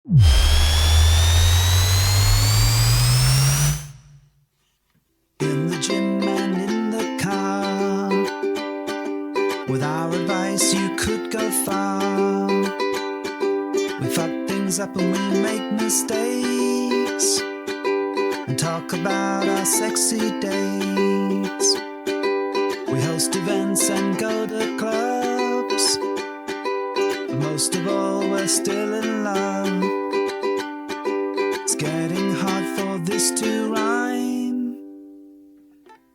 In the gym and in the car, with our advice you could go far. We fuck things up and we make mistakes, and talk about our sexy dates. We host events and go to clubs, but most of all we're still in love. It's getting hard for this to rhyme,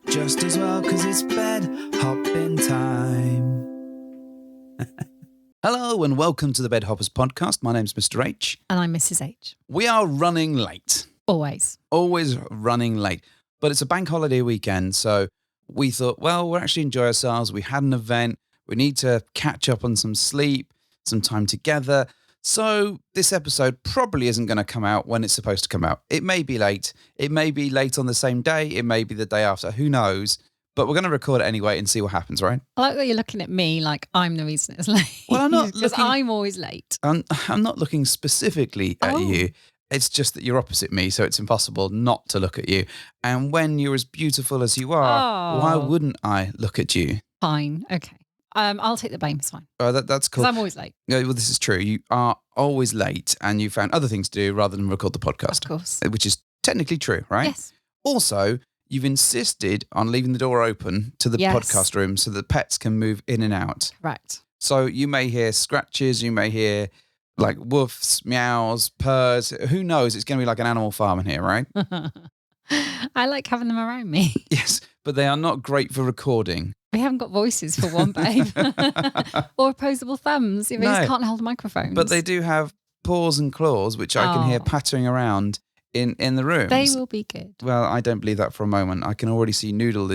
just as well 'cause it's bed hopping time. Hello and welcome to the Bed Hoppers podcast. My name's Mr. H. And I'm Mrs. H. We are running late. Always. Always running late. But it's a bank holiday weekend, so we thought, well, we'll actually enjoy ourselves. We had an event. We need to catch up on some sleep, some time together. So this episode probably isn't going to come out when it's supposed to come out. It may be late. It may be late on the same day. It may be the day after. Who knows? But we're going to record it anyway and see what happens, right? I like that you're looking at me like I'm the reason it's late. Well, I'm not because I'm always late. I'm not looking specifically at you. It's just that you're opposite me, so it's impossible not to look at you. And when you're as beautiful as you are, why wouldn't I look at you? Fine. Okay. I'll take the blame. It's fine. That's cool. Because I'm always late. Yeah, well, this is true. You are always late and you found other things to do rather than record the podcast. Of course. Which is technically true, right? Yes. Also, you've insisted on leaving the door open to the podcast room so that pets can move in and out. Right. So you may hear scratches, you may hear like woofs, meows, purrs. Who knows? It's going to be like an animal farm in here, right? I like having them around me. Yes, but they are not great for recording. We haven't got voices for one, babe. Or opposable thumbs. They just can't hold microphones. But they do have paws and claws, which I can hear pattering around in the room. They will be good. Well, I don't believe that for a moment. I can already see Noodle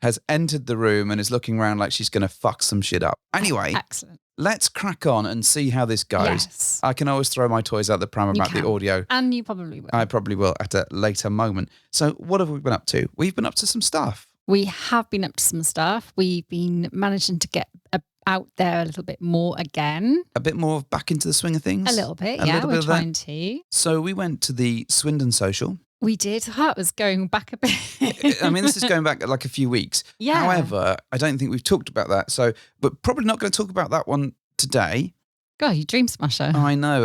has entered the room and is looking around like she's going to fuck some shit up. Anyway, excellent. Let's crack on and see how this goes. Yes. I can always throw my toys out the pram about the audio. And you probably will. I probably will at a later moment. So what have we been up to? We've been up to some stuff. We have been up to some stuff. We've been managing to get out there a little bit more again. A bit more back into the swing of things? A little bit, yeah. We're trying to. So we went to the Swindon Social. We did. That was going back a bit. I mean, this is going back like a few weeks. Yeah. However, I don't think we've talked about that. So, but probably not going to talk about that one today. God, you dream smasher. I know.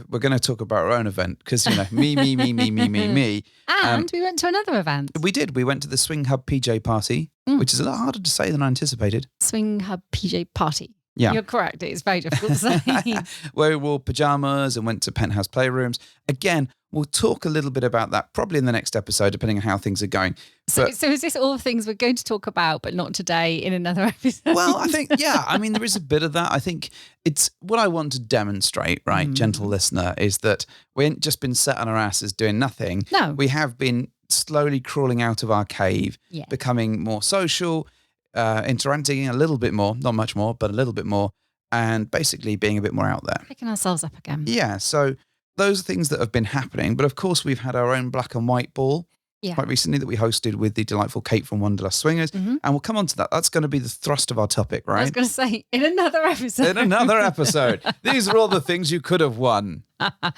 We're going to talk about our own event because, me. And we went to another event. We did. We went to the Swing Hub PJ party, which is a lot harder to say than I anticipated. Swing Hub PJ party. Yeah. You're correct. It's very difficult to say. Where we wore pajamas and went to penthouse playrooms. Again, we'll talk a little bit about that probably in the next episode, depending on how things are going. So is this all things we're going to talk about, but not today in another episode? Well, I think, there is a bit of that. I think it's what I want to demonstrate, right, gentle listener, is that we ain't just been sat on our asses doing nothing. No. We have been slowly crawling out of our cave, becoming more social, interacting a little bit more, not much more, but a little bit more, and basically being a bit more out there. Picking ourselves up again. Yeah, so those are things that have been happening. But of course, we've had our own black and white ball quite recently that we hosted with the delightful Kate from Wanderlust Swingers. And we'll come on to that. That's going to be the thrust of our topic, right? I was going to say, in another episode. These are all the things you could have won. I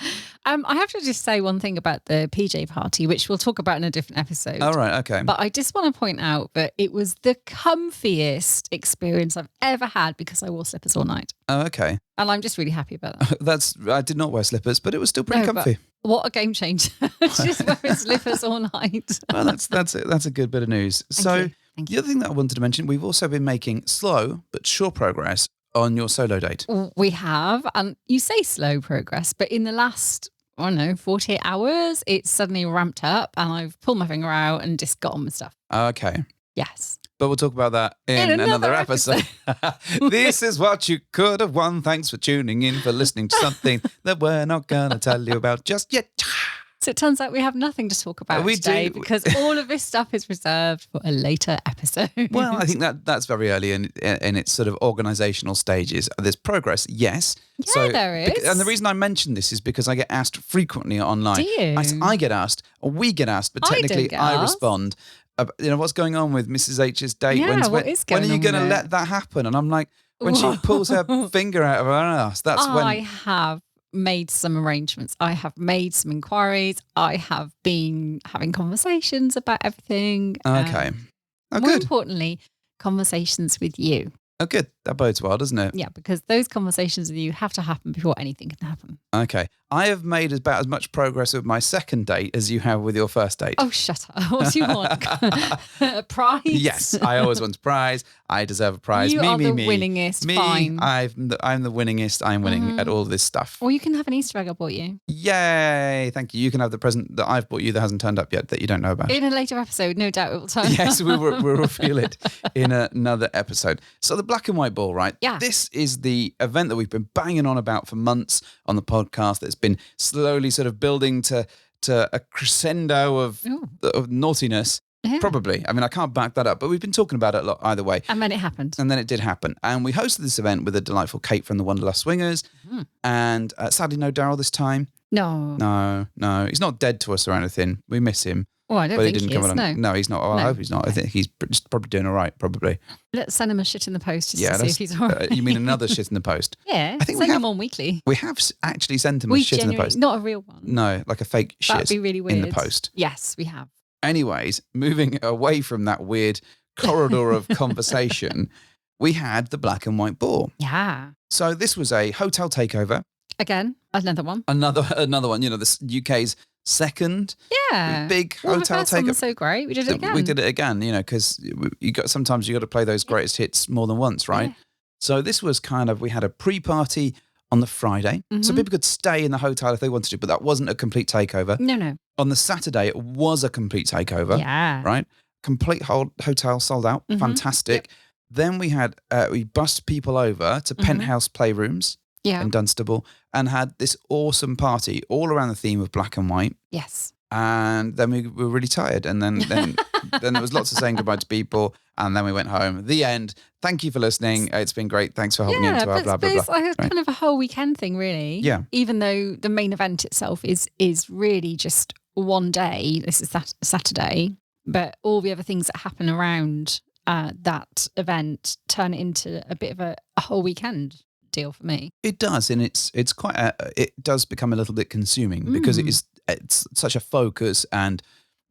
have to just say one thing about the PJ party, which we'll talk about in a different episode. All right, okay. But I just want to point out that it was the comfiest experience I've ever had because I wore slippers all night. Oh, okay. And I'm just really happy about that. I did not wear slippers, but it was still pretty comfy. What a game changer. Just wearing slippers all night. Well, that's a good bit of news. Thank you. The other thing that I wanted to mention, we've also been making slow but sure progress on your solo date. We have, and you say slow progress, but in the last, 48 hours, it's suddenly ramped up and I've pulled my finger out and just got on with stuff. Okay. Yes. But we'll talk about that in another episode. This is what you could have won. Thanks for tuning in, for listening to something that we're not going to tell you about just yet. So it turns out we have nothing to talk about today because all of this stuff is reserved for a later episode. Well, I think that's very early in its sort of organisational stages. There's progress, yes. Yeah, there is. And the reason I mention this is because I get asked frequently online. Do you? I get asked, or we get asked, but technically I respond. What's going on with Mrs. H's date? Yeah, when are you going to let that happen? And I'm like, when she pulls her finger out of her ass, that's when. I have made some arrangements. I have made some inquiries. I have been having conversations about everything. Okay. Oh, More good. importantly, conversations with you. Oh, good. That bodes well, doesn't it? Yeah, because those conversations with you have to happen before anything can happen. Okay. I have made about as much progress with my second date as you have with your first date. Oh, shut up. What do you want? A prize? Yes, I always want a prize. I deserve a prize. You me, are me, the me. winningest. Me, Fine. I'm the winningest. I'm winning at all this stuff. Or you can have an Easter egg I bought you. Yay. Thank you. You can have the present that I've bought you that hasn't turned up yet that you don't know about. In a later episode, no doubt it will turn Yes, up. we'll reveal it in another episode. So the black and white ball, right? Yeah. This is the event that we've been banging on about for months on the podcast that's been slowly sort of building to a crescendo of naughtiness. Yeah. Probably. I mean, I can't back that up, but we've been talking about it a lot either way. And then it happened. And then it did happen. And we hosted this event with the delightful Kate from the Wanderlust Swingers. And sadly, no Daryl this time. No. No. He's not dead to us or anything. We miss him. Well, I don't But think he didn't he come is. along. No. No, he's not. Oh, I hope he's not. I think he's just probably doing all right, probably. Let's send him a shit in the post just Yeah, to see if he's all right. you mean another shit in the post? Yeah. I think send we him have- on weekly. We have actually sent him a We shit in the genuinely, post. not a real one. No, like a fake That'd shit be really weird. in the post. Yes, we have. Anyways, moving away from that weird corridor of conversation, we had the black and white ball. Yeah. So this was a hotel takeover. Again, another one. Another one. You know, this UK's second Yeah. big Well, the hotel first one takeover. was so great. We did it again. We did it again. You know, because sometimes you got to play those greatest hits more than once, right? Yeah. So this was we had a pre-party on the Friday, so Mhm. people could stay in the hotel if they wanted to, but that wasn't a complete takeover. No. On the Saturday, it was a complete takeover. Yeah. Right? Complete whole hotel sold out. Mhm. Fantastic. Then we had, we bussed people over to penthouse playrooms Yeah. in Dunstable and had this awesome party all around the theme of black and white. Yes. And then we were really tired. And then there was lots of saying goodbye to people. And then we went home. The end. Thank you for listening. It's been great. Thanks for holding into our blah, blah, it's blah. like kind of a whole weekend thing, really. Yeah. Even though the main event itself is really just one day. This is Saturday, but all the other things that happen around that event turn it into a bit of a whole weekend deal for me. It does. And it's quite, it does become a little bit consuming because it's such a focus. And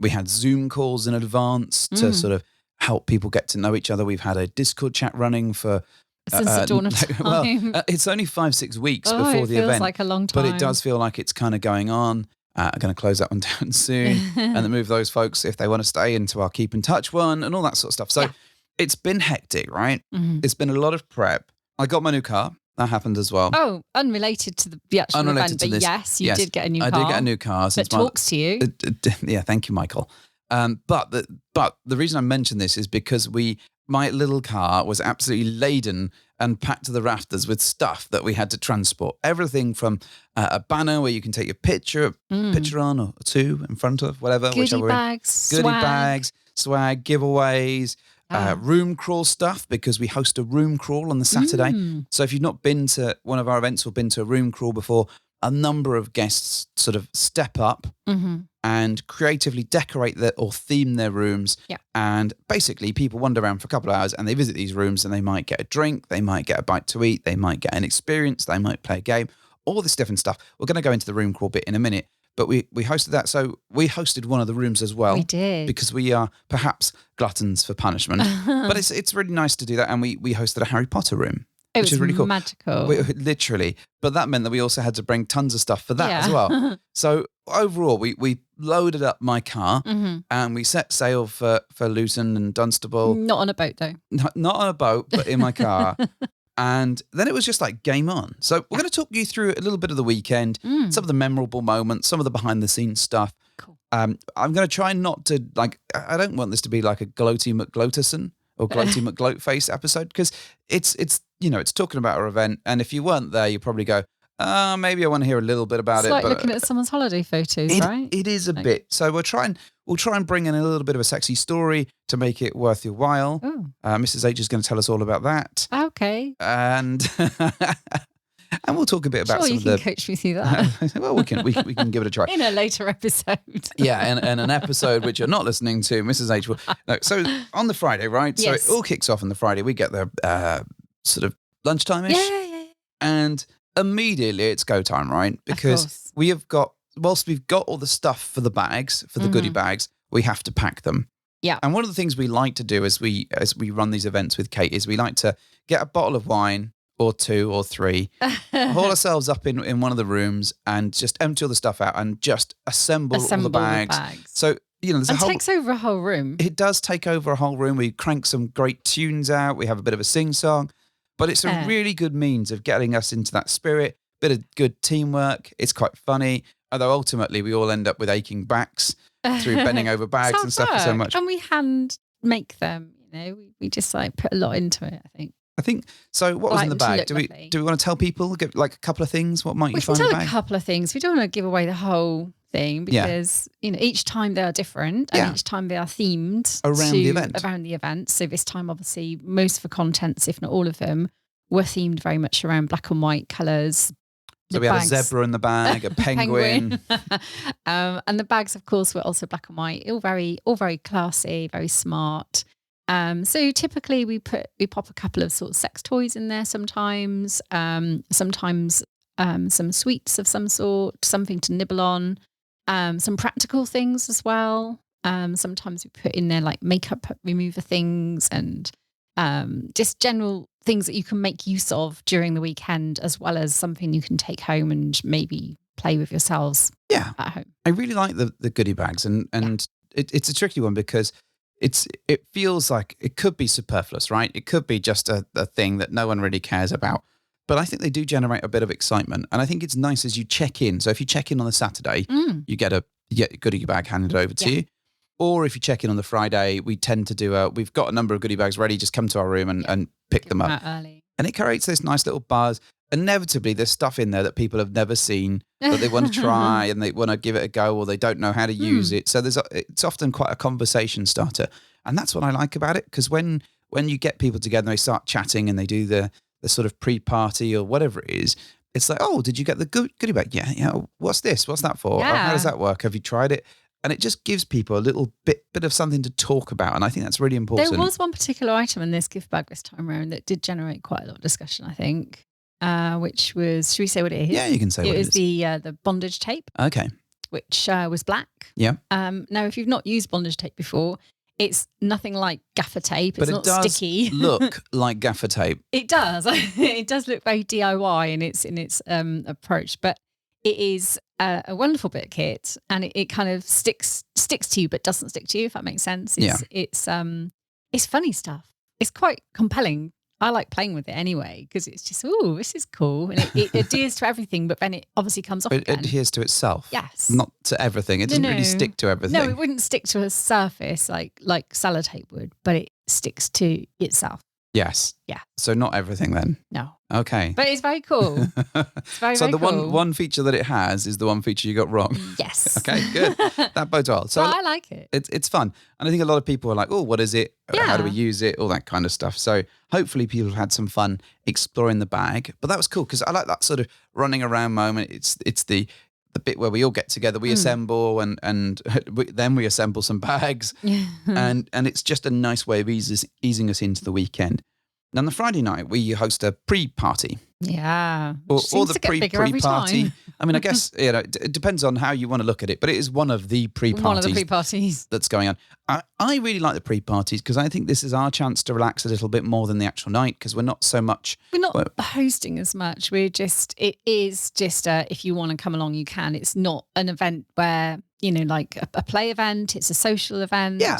we had Zoom calls in advance to sort of help people get to know each other. We've had a Discord chat running for Since the dawn of time. well, it's only 5-6 weeks Oh, before it the feels event, like a long time. but it does feel like it's kind of going on. I'm going to close that one down soon and then move those folks if they want to stay into our keep in touch one and all that sort of stuff. So Yeah. it's been hectic, right? Mhm. It's been a lot of prep. I got my new car. That happened as well. Oh, unrelated to the actual Unrelated event, to but this. yes, you Yes, did get a new car. I did get a new car. that Since talks to you. Yeah, thank you, Michael. But the reason I mention this is because my little car was absolutely laden and packed to the rafters with stuff that we had to transport. Everything from a banner where you can take your picture on or two in front of, whatever. Goodie whichever way. bags, Goodie swag. bags, swag, giveaways, room crawl stuff because we host a room crawl on the Saturday. So if you've not been to one of our events or been to a room crawl before, a number of guests sort of step up and creatively decorate or theme their rooms. Yeah. And basically people wander around for a couple of hours and they visit these rooms and they might get a drink, they might get a bite to eat, they might get an experience, they might play a game, all this different stuff. We're going to go into the room crawl bit in a minute, but we hosted that. So we hosted one of the rooms as well. We did. Because we are perhaps gluttons for punishment. But it's really nice to do that. And we hosted a Harry Potter room. It which was is really cool. magical. Literally. But that meant that we also had to bring tons of stuff for that Yeah. as well. So overall, we loaded up my car and we set sail for Luton and Dunstable. Not on a boat, though. Not on a boat, but in my car. And then it was just like game on. So we're going to talk you through a little bit of the weekend, some of the memorable moments, some of the behind the scenes stuff. Cool. I'm going to try not to I don't want this to be like a Gloaty McGloaterson or Gloaty McGloatface episode because it's talking about our event. And if you weren't there, you probably go, maybe I want to hear a little bit about It's it. like But looking at someone's holiday photos, right? it is a bit. So we'll try and bring in a little bit of a sexy story to make it worth your while. Oh. Mrs. H is going to tell us all about that. Okay. And and we'll talk a bit about Sure, some you of can the. coach me through that Well, we can give it a try. in a later episode. Yeah, and an episode which you're not listening to, Mrs. H will. No, so on the Friday, right? Yes. So it all kicks off on the Friday. We get there sort of lunchtime-ish. Yeah. And immediately it's go time, right? Because course. whilst we've got all the stuff for the bags, for the goodie bags, we have to pack them. Yeah. And one of the things we like to do as we run these events with Kate is we like to get a bottle of wine or 2 or 3, haul ourselves up in one of the rooms and just empty all the stuff out and just assemble all the bags. So, there's it takes over a whole room. It does take over a whole room. We crank some great tunes out. We have a bit of a sing-song. But it's a really good means of getting us into that spirit, bit of good teamwork. It's quite funny. Although ultimately we all end up with aching backs through bending over bags and stuff for so much. And we hand make them, we just put a lot into it, I think. So. What was in the bag? Do lovely. we want to tell people a couple of things? What might you We can find in the tell bag? a couple of things. We don't want to give away the whole thing because each time they are different and each time they are themed around the event. So this time, obviously, most of the contents, if not all of them, were themed very much around black and white colours. So we had a zebra in the bag, a penguin. And the bags, of course, were also black and white. All very classy, very smart. So typically we pop a couple of sort of sex toys in there sometimes. Sometimes some sweets of some sort, something to nibble on. Some practical things as well. Sometimes we put in there like makeup remover things and just general things that you can make use of during the weekend, as well as something you can take home and maybe play with yourselves at home. I really like the goodie bags and it's a tricky one because it feels like it could be superfluous, right? It could be just a thing that no one really cares about. But I think they do generate a bit of excitement. And I think it's nice as you check in. So if you check in on a Saturday, you get a goodie bag handed over to you. Or if you check in on the Friday, we tend to we've got a number of goodie bags ready, just come to our room and pick them up. Early. And it creates this nice little buzz. Inevitably, there's stuff in there that people have never seen that they want to try and they want to give it a go or they don't know how to use it. So it's often quite a conversation starter. And that's what I like about it because when you get people together and they start chatting and they do the sort of pre-party or whatever it is, it's like, oh, did you get the goodie bag? Yeah. What's this? What's that for? Yeah. Oh, how does that work? Have you tried it? And it just gives people a little bit of something to talk about. And I think that's really important. There was one particular item in this gift bag this time around that did generate quite a lot of discussion, I think, which was, should we say what it is? Yeah, you can say what it is. It was the bondage tape. Okay. Which was black. Yeah. Now, if you've not used bondage tape before, it's nothing like gaffer tape. It's not does sticky. Look like gaffer tape. It does. It does look very DIY in its approach, but it is a wonderful bit of kit, and it kind of sticks to you, but doesn't stick to you. If that makes sense. It's funny stuff. It's quite compelling. I like playing with it anyway because it's just this is cool, and it adheres to everything, but then it obviously comes off. It adheres to itself. Yes, not to everything. It doesn't really stick to everything. No, it wouldn't stick to a surface like sellotape would, but it sticks to itself. Yes. Yeah. So not everything then. No. Okay. But it's very cool. It's very, so very the cool. one feature that it has is the one feature you got wrong. Yes. Okay, good. That bodes well. So well, I like it. It's fun. And I think a lot of people are like, oh, what is it? Yeah. How do we use it? All that kind of stuff. So hopefully people have had some fun exploring the bag. But that was cool because I like that sort of running around moment. It's the bit where we all get together, we assemble and then we assemble some bags. and it's just a nice way of easing us into the weekend. And on the Friday night, we host a pre-party. Yeah. Or the pre-party. I mean, I guess, it depends on how you want to look at it, but it is one of the pre-parties. One of the pre-parties. That's going on. I really like the pre-parties because I think this is our chance to relax a little bit more than the actual night because we're not so much... We're not hosting as much. It is just if you want to come along, you can. It's not an event where, like a play event. It's a social event. Yeah.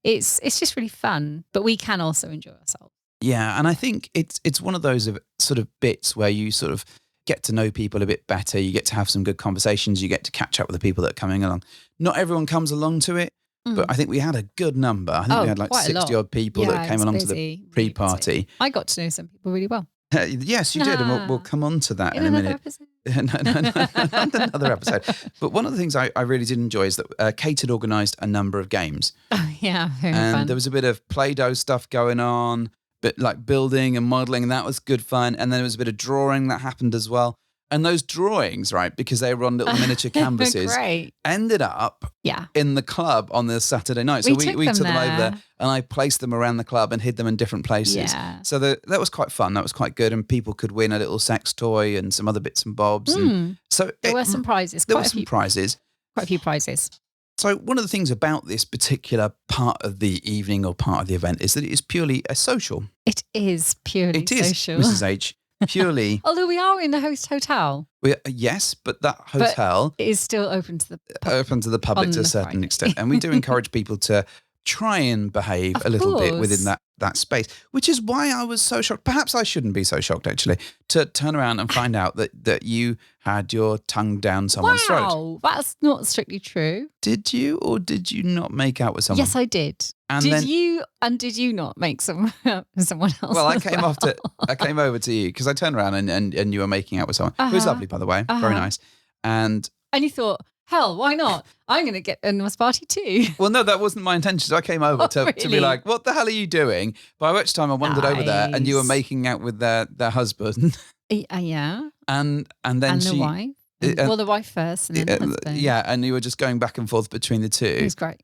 It's just really fun, but we can also enjoy ourselves. Yeah, and I think it's one of those sort of bits where you sort of get to know people a bit better. You get to have some good conversations. You get to catch up with the people that are coming along. Not everyone comes along to it, but I think we had a good number. I think we had like 60 odd people that came along to the pre-party. Really I got to know some people really well. Yes, you did, and we'll come on to that in a minute. Episode. Not another episode. But one of the things I really did enjoy is that Kate had organised a number of games. Oh, yeah, very and fun. There was a bit of Play-Doh stuff going on. But like building and modelling, and that was good fun. And then there was a bit of drawing that happened as well. And those drawings, right, because they were on little miniature canvases, Great. ended up Yeah. in the club on the Saturday night. So we took them over there, and I placed them around the club and hid them in different places. Yeah. So that was quite fun. That was quite good. And people could win a little sex toy and some other bits and bobs. And so There were some prizes. There were some prizes. Quite a few prizes. So one of the things about this particular part of the evening or part of the event is that it is purely a social. It is purely social. Mrs. H, purely. Although we are in the host hotel. Yes, but that hotel it is still open to the public to a certain extent. And we do encourage people to try and behave a little bit within that space, which is why I was so shocked. Perhaps I shouldn't be so shocked, actually, to turn around and find out that you had your tongue down someone's throat. Wow, that's not strictly true. Did you or did you not make out with someone? Yes, I did. And did you not make someone else? Well, I came over to you because I turned around and you were making out with someone who was lovely, by the way, very nice. And you thought, hell, why not? I'm going to get a nice party too. Well, no, that wasn't my intention. So I came over to be like, what the hell are you doing? By which time I wandered over there and you were making out with their husband. Yeah. And then the wife. The wife first and then the husband. Yeah, and you were just going back and forth between the two. It was great.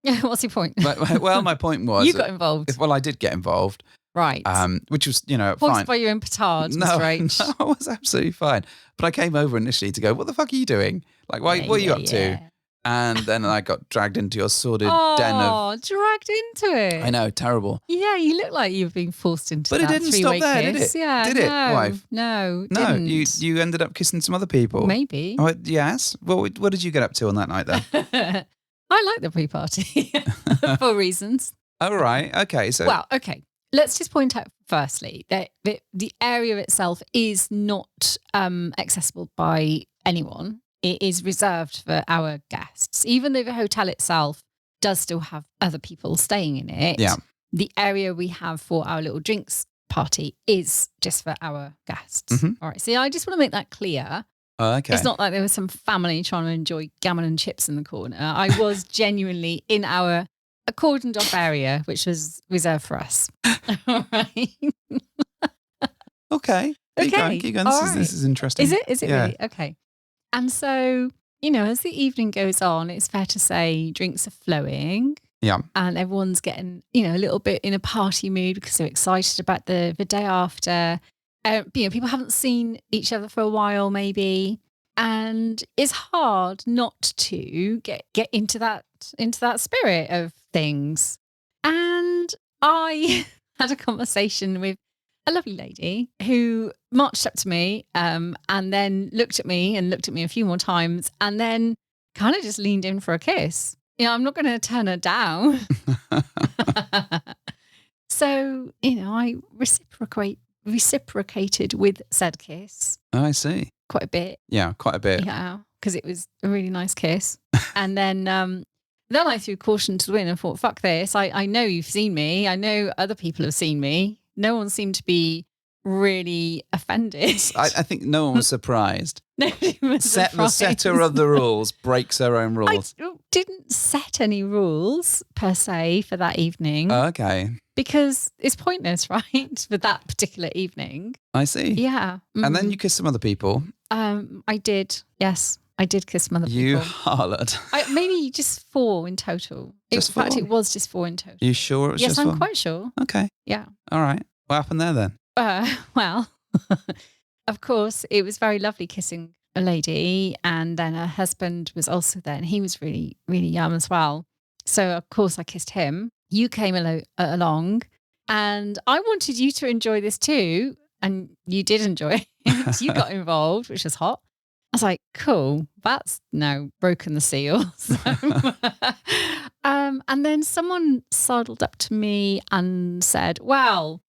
Yeah, what's your point? Well, my point was... You got involved. Well, I did get involved. Right. Which was, Hoist fine. by your own petard, No, Mr. H. I was absolutely fine. But I came over initially to go, what the fuck are you doing? Like, what are you up to? And then I got dragged into your sordid den of... Oh, dragged into it. I know, terrible. Yeah, you look like you've been forced into that But it didn't stop there, kiss. did it? Yeah, Did it, no, wife? No, No, didn't. you ended up kissing some other people. Maybe. Oh, yes? Well, what did you get up to on that night then? I like the pre-party for reasons. Oh, right. Okay. So, Well, okay. Let's just point out firstly that the area itself is not accessible by anyone. It is reserved for our guests. Even though the hotel itself does still have other people staying in it, the area we have for our little drinks party is just for our guests. All right. So I just want to make that clear. okay. It's not like there was some family trying to enjoy gammon and chips in the corner. I was genuinely in our cordoned off area, which was reserved for us. All right. Okay. Keep going. This is interesting. Is it really? Okay. And so, as the evening goes on, it's fair to say drinks are flowing. Yeah. And everyone's getting, a little bit in a party mood because they're excited about the day after. People haven't seen each other for a while, maybe. And it's hard not to get into that spirit of things. And I had a conversation with a lovely lady who marched up to me and then looked at me a few more times and then kind of just leaned in for a kiss. I'm not going to turn her down. So, I reciprocated with said kiss. Oh, I see. Quite a bit. Yeah, quite a bit. Yeah, because it was a really nice kiss. And then I threw caution to the wind and thought, fuck this. I know you've seen me. I know other people have seen me. No one seemed to be really offended. I think no one was surprised. Nobody was surprised. The setter of the rules breaks her own rules. I didn't set any rules per se for that evening. Okay. Because it's pointless, right? For that particular evening. I see. Yeah. And then you kissed some other people. I did. Yes. I did kiss some other people. You harlot. Maybe just 4 in total. In fact, it was just 4 in total. You sure it was yes, just I'm 4? quite sure. Okay. Yeah. All right. What happened there then? Well, of course, it was very lovely kissing a lady, and then her husband was also there, and he was really, really young as well. So, of course, I kissed him. You came along, and I wanted you to enjoy this too, and you did enjoy it. You got involved, which was hot. I was like, cool, that's now broken the seal. And then someone sidled up to me and said, well,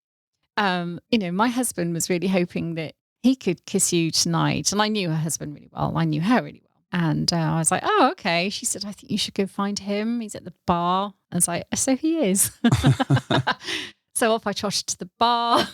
my husband was really hoping that he could kiss you tonight. And I knew her husband really well. I knew her really well. And I was like, oh, okay. She said, I think you should go find him. He's at the bar. I was like, so he is. So off I trotted to the bar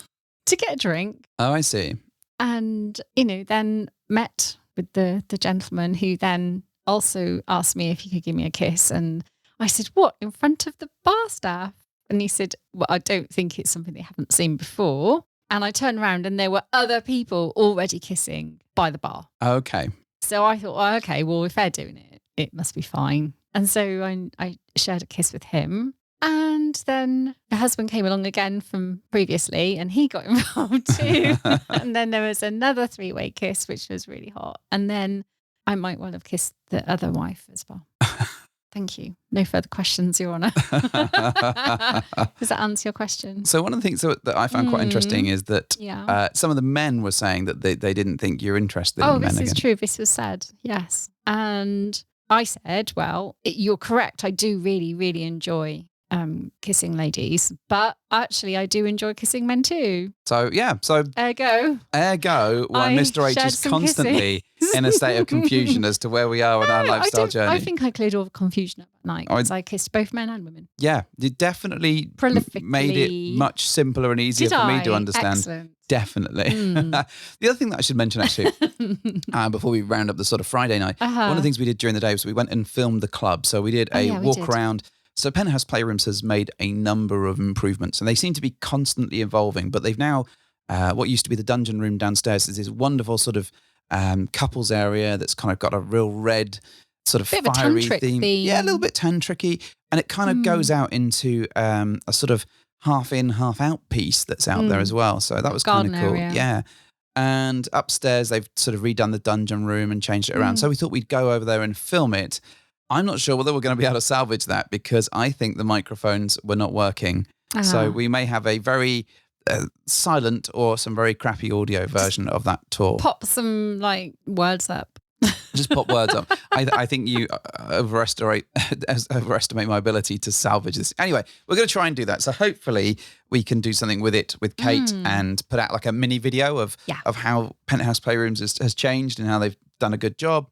to get a drink. Oh, I see. And, then met with the gentleman who then also asked me if he could give me a kiss. And I said, what, in front of the bar staff? And he said, well, I don't think it's something they haven't seen before. And I turned around and there were other people already kissing by the bar. Okay. So I thought, well, okay, well, if they're doing it, it must be fine. And so I shared a kiss with him. And then the husband came along again from previously and he got involved too. And then there was another 3-way kiss, which was really hot. And then I might well have kissed the other wife as well. Thank you. No further questions, Your Honour. Does that answer your question? So one of the things that I found quite interesting is that some of the men were saying that they didn't think you're interested in men again. Oh, this is true. This was said, yes. And I said, well, you're correct. I do really, really enjoy kissing ladies, but actually I do enjoy kissing men too. So Ergo, why Mr. H is constantly in a state of confusion as to where we are on our lifestyle journey. I think I cleared all the confusion up at night because I kissed both men and women. Yeah, you definitely made it much simpler and easier for me to understand. Excellent. Definitely. The other thing that I should mention actually, before we round up the sort of Friday night, one of the things we did during the day was we went and filmed the club. So we did a walk around. So Penthouse Playrooms has made a number of improvements and they seem to be constantly evolving, but they've now, what used to be the dungeon room downstairs is this wonderful sort of couples area that's kind of got a real red sort of fiery theme. Yeah, a little bit tantric-y. And it kind of goes out into a sort of half in, half out piece that's out there as well. So that was kind of cool. Area. Yeah. And upstairs, they've sort of redone the dungeon room and changed it around. So we thought we'd go over there and film it. I'm not sure whether we're going to be able to salvage that because I think the microphones were not working. So we may have a very silent or some very crappy audio version of that tour. Pop some words up. Just pop words up. I think you overestimate my ability to salvage this. Anyway, we're going to try and do that. So hopefully we can do something with it with Kate and put out like a mini video of how Penthouse Playrooms has changed and how they've done a good job.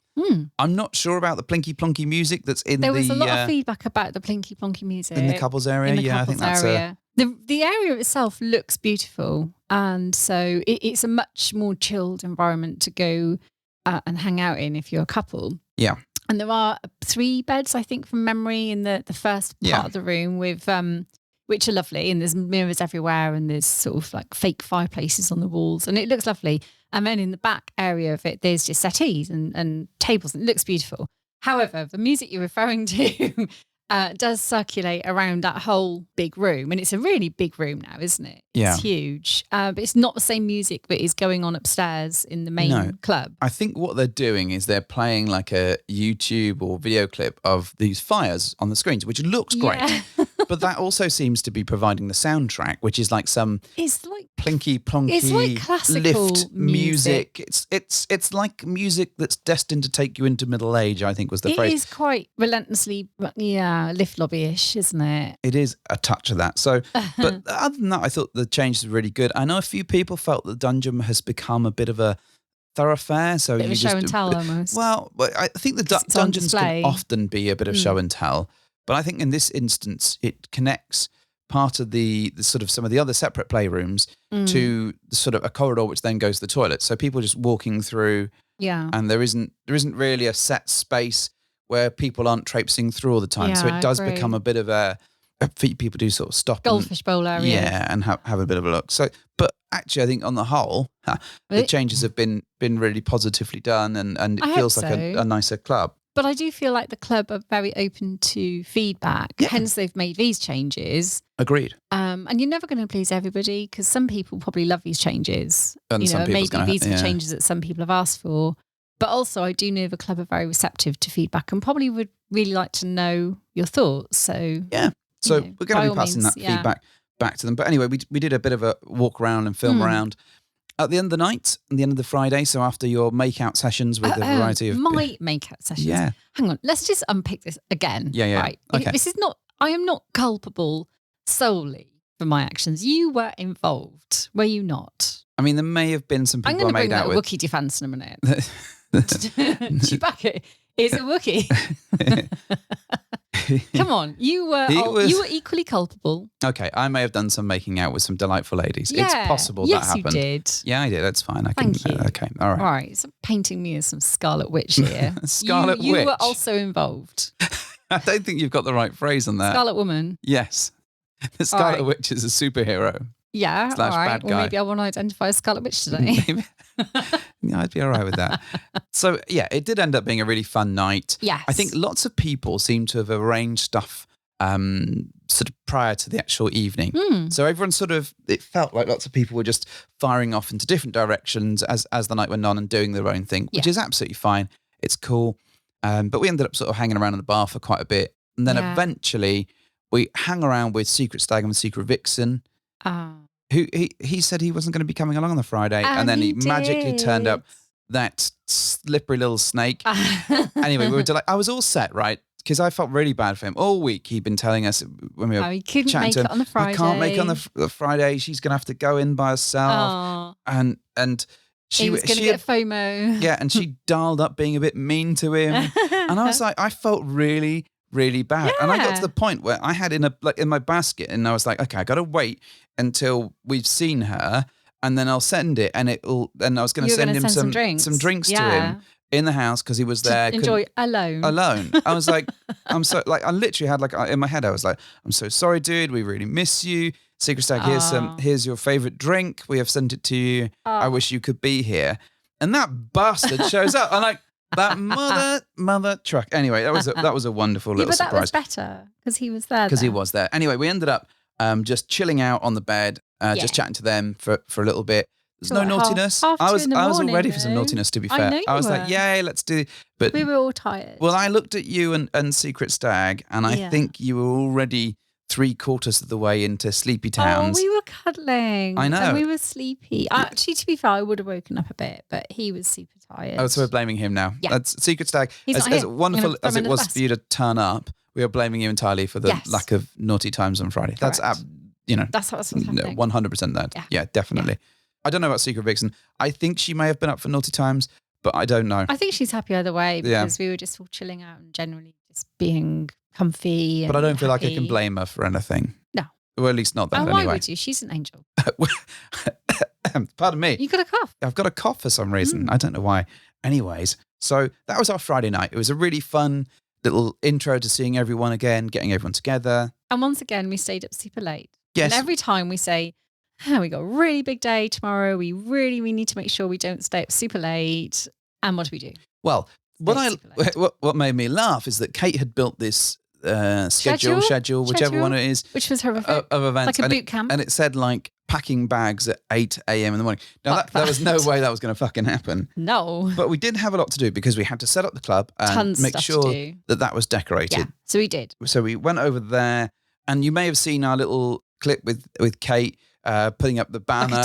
I'm not sure about the plinky plonky music that's in There was a lot of feedback about the plinky plonky music. In the couples area, I think that's area. The area itself looks beautiful. And so it's a much more chilled environment to go and hang out in if you're a couple. Yeah. And there are 3 beds, I think, from memory in the first part of the room with which are lovely. And there's mirrors everywhere and there's sort of like fake fireplaces on the walls. And it looks lovely. And then in the back area of it, there's just settees and tables. And it looks beautiful. However, the music you're referring to does circulate around that whole big room. And it's a really big room now, isn't it? Yeah. It's huge. But it's not the same music that is going on upstairs in the main club. I think what they're doing is they're playing like a YouTube or video clip of these fires on the screens, which looks great. Yeah. But that also seems to be providing the soundtrack, which is like some plinky plonky it's like classical lift music. It's like music that's destined to take you into middle age, I think was the phrase. It is quite relentlessly, lift lobby-ish, isn't it? It is a touch of that. So, but other than that, I thought the changes were really good. I know a few people felt the dungeon has become a bit of a thoroughfare. So bit of a show and tell almost. Well, I think the dungeons can often be a bit of show and tell. But I think in this instance, it connects part of the sort of some of the other separate playrooms to the sort of a corridor which then goes to the toilet. So people just walking through, and there isn't really a set space where people aren't traipsing through all the time. So it does become a bit of a people do sort of stop goldfish bowl area, and have a bit of a look. So, but actually, I think on the whole, the changes have been really positively done, and it feels like a nicer club. But I do feel like the club are very open to feedback. Yeah. Hence, they've made these changes. Agreed. And you're never going to please everybody because some people probably love these changes. And maybe these are changes that some people have asked for. But also, I do know the club are very receptive to feedback and probably would really like to know your thoughts. So we're going to be passing that feedback back to them. But anyway, we did a bit of a walk around and film around. At the end of the night, and the end of the Friday, so after your make-out sessions with a variety of... My make-out sessions? Yeah. Hang on, let's just unpick this again. Yeah. Right. Okay. I am not culpable solely for my actions. You were involved, were you not? I mean, there may have been some people I made out with. I'm going to bring that Wookiee defence in a minute. Chewbacca is a Wookiee. Come on, you were equally culpable. Okay, I may have done some making out with some delightful ladies. Yeah. It's possible that happened. Yes, you did. Yeah, I did. That's fine. Thank you. Okay, all right. All right, so painting me as some Scarlet Witch here. Scarlet Witch. You were also involved. I don't think you've got the right phrase on that. Scarlet Woman. Yes. The Scarlet Witch is a superhero. Yeah, all slash right. bad Well, guy. maybe I want to identify a Scarlet Witch today. Maybe. Yeah, I'd be all right with that. So yeah, it did end up being a really fun night. Yes. I think lots of people seem to have arranged stuff sort of prior to the actual evening. So everyone it felt like lots of people were just firing off into different directions as the night went on and doing their own thing, which is absolutely fine. It's cool. But we ended up sort of hanging around in the bar for quite a bit. And then eventually we hung around with Secret Stag and Secret Vixen. Who he said he wasn't going to be coming along on the Friday, and then he magically turned up, that slippery little snake. Anyway, we were delighted. I was all set, right? Because I felt really bad for him all week. He'd been telling us when we were he couldn't chatting make to him, it on the Friday. I can't make it on the Friday. She's going to have to go in by herself, and he was going to get FOMO. Yeah, and she dialed up being a bit mean to him, and I was like, I felt really, really bad. And I got to the point where I had in my basket, and I was like, okay, I got to wait until we've seen her, and then I'll send it, and I was going to send him some drinks to him in the house because he was there. Enjoy alone. I was like, I literally had in my head, I was like, I'm so sorry, dude. We really miss you. Secret Stag, here's your favorite drink. We have sent it to you. I wish you could be here. And that bastard shows up. I'm like, that mother truck. Anyway, that was a wonderful little surprise. But that was better because he was there. Because he was there. Anyway, we ended up just chilling out on the bed, just chatting to them for a little bit. There's no naughtiness. I was all ready for some naughtiness, to be fair. I was like, yay, let's do it. But we were all tired. Well, I looked at you and Secret Stag, and I think you were already 3/4 of the way into Sleepy Towns. Oh, we were cuddling. I know. And we were sleepy. Actually, to be fair, I would have woken up a bit, but he was super tired. Oh, so we're blaming him now. Yeah. That's Secret Stag. He's As wonderful as it was for you to turn up, we are blaming you entirely for the lack of naughty times on Friday. Correct. That's what's happening. 100% that. Yeah, definitely. Yeah. I don't know about Secret Vixen. I think she may have been up for naughty times, but I don't know. I think she's happy either way because we were just all chilling out and generally just being comfy. But I don't feel like I can blame her for anything. No. Well, at least not that anyway. anyway. Why would you? She's an angel. Pardon me. You got a cough. I've got a cough for some reason. I don't know why. Anyways, so that was our Friday night. It was a really fun little intro to seeing everyone again, getting everyone together. And once again, we stayed up super late. Yes. And every time we say, we got a really big day tomorrow. We need to make sure we don't stay up super late. And what do we do? Well, what made me laugh is that Kate had built this schedule, whichever one it is. Which was horrific. Of events. Like a boot camp. And it said packing bags at 8 a.m. in the morning. Now there was no way that was going to fucking happen. No. But we did have a lot to do because we had to set up the club and make sure that was decorated. Yeah, so we did. So we went over there, and you may have seen our little clip with Kate putting up the banner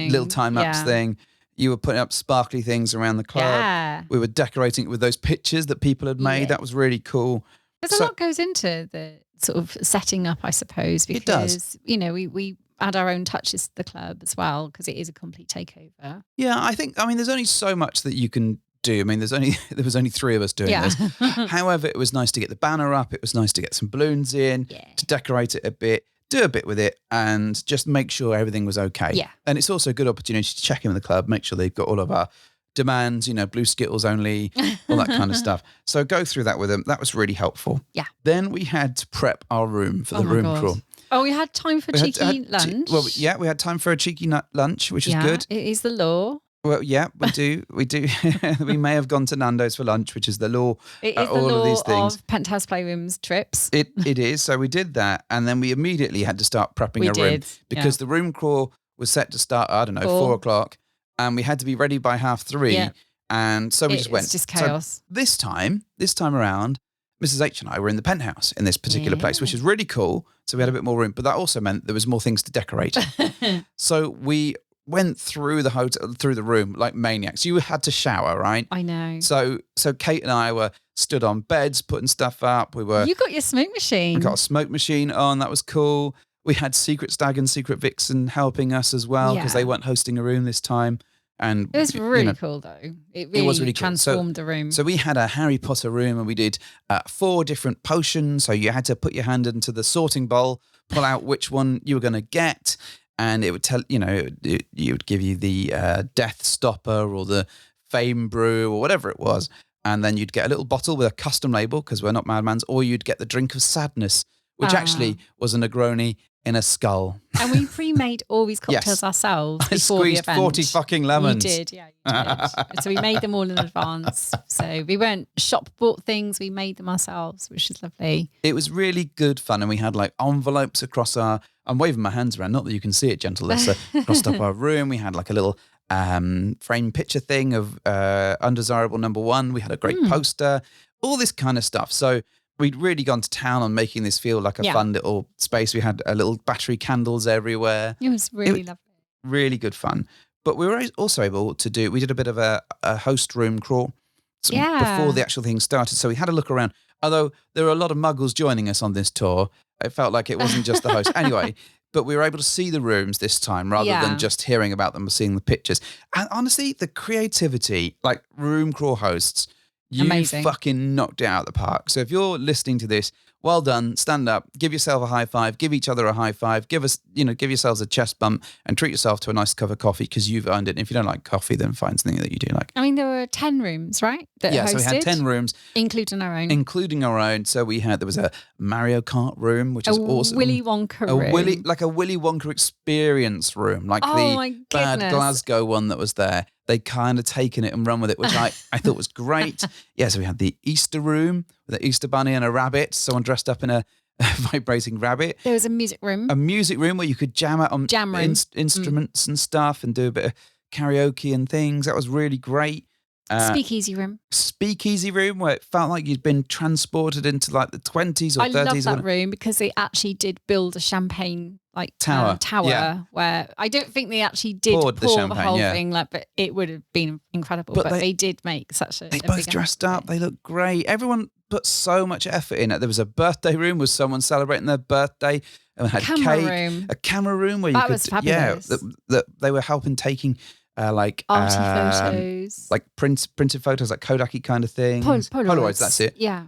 little time-lapse thing. You were putting up sparkly things around the club. Yeah. We were decorating it with those pictures that people had made. Yeah. That was really cool. There's a lot goes into the sort of setting up, I suppose, because, we add our own touches to the club as well because it is a complete takeover. Yeah, there's only so much that you can do. There was only 3 of us doing this. However, it was nice to get the banner up. It was nice to get some balloons in, to decorate it a bit, do a bit with it, and just make sure everything was okay. Yeah. And it's also a good opportunity to check in with the club, make sure they've got all of our demands, blue Skittles only, all that kind of stuff. So go through that with them. That was really helpful. Yeah. Then we had to prep our room for the room crawl. Oh, we had time for cheeky lunch. We had time for a cheeky lunch, which is good. It is the law. Well, yeah, we do. We may have gone to Nando's for lunch, which is the law. It is all the law of these things. Of Penthouse Playrooms trips. It is. So we did that, and then we immediately had to start prepping our room because the room crawl was set to start, 4 o'clock, and we had to be ready by 3:30. Yeah. And so we just went. It's just chaos. So this time around, Mrs. H and I were in the penthouse in this particular place, which is really cool. So we had a bit more room, but that also meant there was more things to decorate. So we went through the hotel, through the room like maniacs. You had to shower, right? I know. So Kate and I were stood on beds, putting stuff up. You got your smoke machine. We got a smoke machine on. That was cool. We had Secret Stag and Secret Vixen helping us as well because they weren't hosting a room this time. And it was really cool though. It was really transformed the room. So we had a Harry Potter room and we did 4 different potions. So you had to put your hand into the sorting bowl, pull out which one you were going to get. And it would tell, it would give you the Death Stopper or the Fame Brew or whatever it was. And then you'd get a little bottle with a custom label because we're not Madmans, or you'd get the Drink of Sadness, which actually was a Negroni in a skull. And we pre-made all these cocktails Yes. ourselves I before the squeezed event. 40 fucking lemons. You did, yeah, you did. So we made them all in advance. So we weren't shop bought things, we made them ourselves, which is lovely. It was really good fun. And we had like envelopes across I'm waving my hands around, not that you can see it, gentle listener, across up our room. We had like a little frame picture thing of Undesirable Number One. We had a great poster, all this kind of stuff. So we'd really gone to town on making this feel like a fun little space. We had little battery candles everywhere. It was really lovely. Really good fun. But we were also able to we did a bit of a host room crawl before the actual thing started. So we had a look around. Although there were a lot of muggles joining us on this tour, it felt like it wasn't just the host. Anyway, but we were able to see the rooms this time rather than just hearing about them or seeing the pictures. And honestly, the creativity, like room crawl hosts, you Amazing. fucking knocked it out of the park. So if you're listening to this, well done, stand up, give yourself a high five, give each other a high five, give yourselves a chest bump and treat yourself to a nice cup of coffee because you've earned it. And if you don't like coffee, then find something that you do like. I mean, there were 10 rooms, right? That Yeah, hosted, so we had 10 rooms. Including our own. So there was a Mario Kart room, which is awesome. Willy Wonka room. A Willy Wonka experience room, like my the bad goodness. Glasgow one that was there. They kind of taken it and run with it, which I thought was great. Yeah, so we had the Easter room with an Easter bunny and a rabbit. Someone dressed up in a vibrating rabbit. There was a music room. A music room where you could jam out on instruments and stuff and do a bit of karaoke and things. That was really great. Speakeasy room Where it felt like you'd been transported into like the 20s or 30s. I love that room because they actually did build a champagne tower where I don't think they actually did pour the whole thing, but it would have been incredible. But they did make such a They both dressed up. They looked great. Everyone put so much effort in it. There was a birthday room with someone celebrating their birthday. And had a camera room where was fabulous. that they were helping taking like arty photos, like printed photos, like Kodak-y kind of things. Polaroids, that's it. Yeah.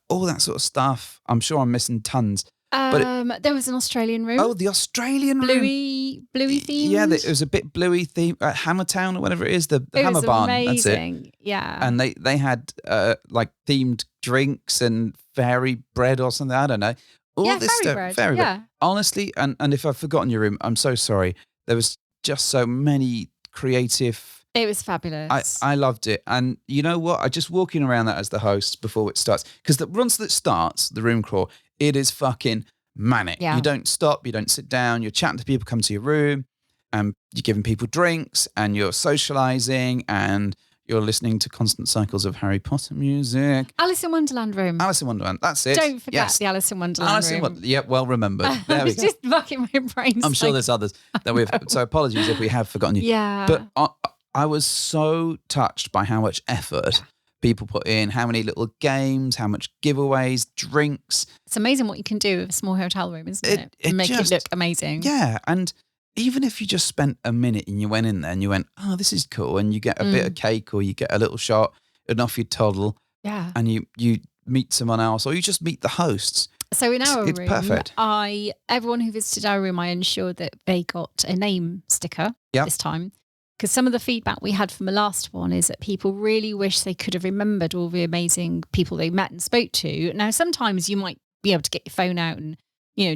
All that sort of stuff. I'm sure I'm missing tons. But there was an Australian room. Oh, the Australian room. Bluey themed. Yeah, it was a bit bluey themed. Hammertown or whatever it is, the Hammer Barn. Amazing. That's it. Yeah. And they had like themed drinks and fairy bread or something. I don't know. All this fairy stuff. bread. Fairy bread. Honestly, and if I've forgotten your room, I'm so sorry. There was just so many creative. It was fabulous. I loved it. And you know what? I just walking around that as the host before it starts. Because once it starts, the room crawl, it is fucking manic. Yeah. You don't stop. You don't sit down. You're chatting to people, come to your room, and you're giving people drinks, and you're socializing, and you're listening to constant cycles of Harry Potter music. Alice in Wonderland room. Alice in Wonderland. That's it. Don't forget the Alice in Wonderland room. Yep, well remembered. There we go. Just fucking my brain. I'm sure there's others that we've. So apologies if we have forgotten you. Yeah. But I was so touched by how much effort people put in, how many little games, how much giveaways, drinks. It's amazing what you can do with a small hotel room, isn't it? It Make it look amazing. Yeah, and even if you just spent a minute and you went in there and you went, oh, this is cool, and you get a bit of cake or you get a little shot and off you toddle. Yeah. And you meet someone else or you just meet the hosts. So in our it's room, perfect. everyone who visited our room, I ensured that they got a name sticker this time. Because some of the feedback we had from the last one is that people really wish they could have remembered all the amazing people they met and spoke to. Now, sometimes you might be able to get your phone out and,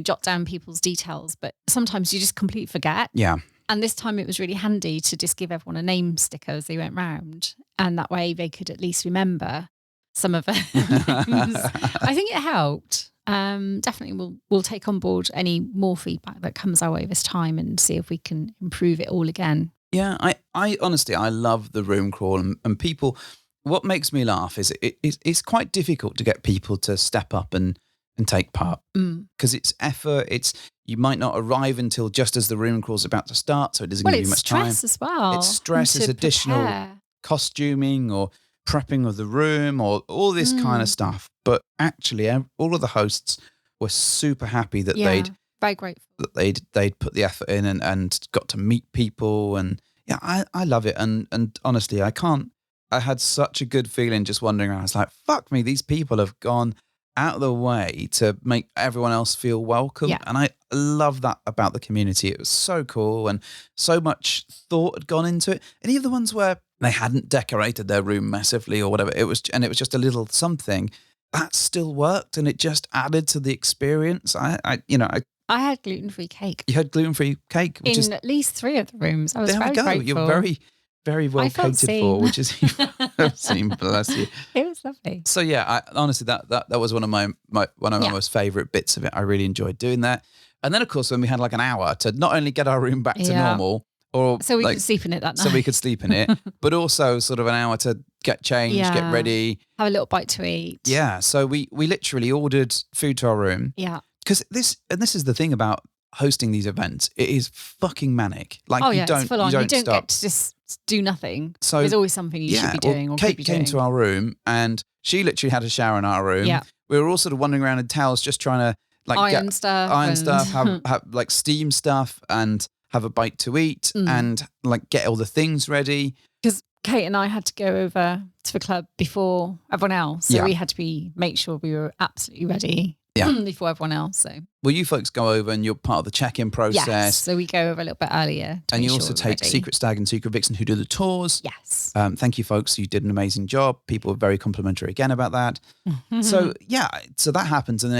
jot down people's details, but sometimes you just completely forget. Yeah. And this time it was really handy to just give everyone a name sticker as they went round. And that way they could at least remember some of the names. I think it helped. Definitely we'll take on board any more feedback that comes our way this time and see if we can improve it all again. Yeah, I honestly, I love the room crawl and people, what makes me laugh is it's quite difficult to get people to step up and take part because it's effort. You might not arrive until just as the room crawl's about to start, so it doesn't give you much time. It's stress as well. It's stress, it's additional costuming or prepping of the room or all this kind of stuff. But actually, all of the hosts were super happy that very grateful that they'd put the effort in and got to meet people. And yeah, I love it. And honestly, I had such a good feeling just wandering around. I was like, fuck me, these people have gone out of the way to make everyone else feel welcome. Yeah. And I love that about the community. It was so cool and so much thought had gone into it. Any of the ones where they hadn't decorated their room massively or whatever, it was just a little something that still worked and it just added to the experience. I I had gluten-free cake You had gluten-free cake, which in is at least 3 of the rooms. I was there we very go. grateful. You're very, very well I felt catered seen. for, which is seen. Bless you. It was lovely. So yeah, honestly, that was one of my most favourite bits of it. I really enjoyed doing that. And then of course, when we had like an hour to not only get our room back to normal, or So we like, could sleep in it that night. so we could sleep in it, but also sort of an hour to get changed, get ready, have a little bite to eat. Yeah, so we literally ordered food to our room. Yeah. Because this is the thing about hosting these events. It is fucking manic. Like it's full on. You don't stop. get to just do nothing. So there's always something you should be doing or Kate could be came doing. to our room and she literally had a shower in our room. Yeah. We were all sort of wandering around in towels just trying to like iron stuff, have like steam stuff and have a bite to eat and like get all the things ready. Because Kate and I had to go over to the club before everyone else. So we had to make sure we were absolutely ready before everyone else. So well, you folks go over and you're part of the check-in process. Yes, so we go over a little bit earlier. And you also take Secret Stag and Secret Vixen who do the tours. Yes. Thank you, folks. You did an amazing job. People were very complimentary again about that. So that happens, and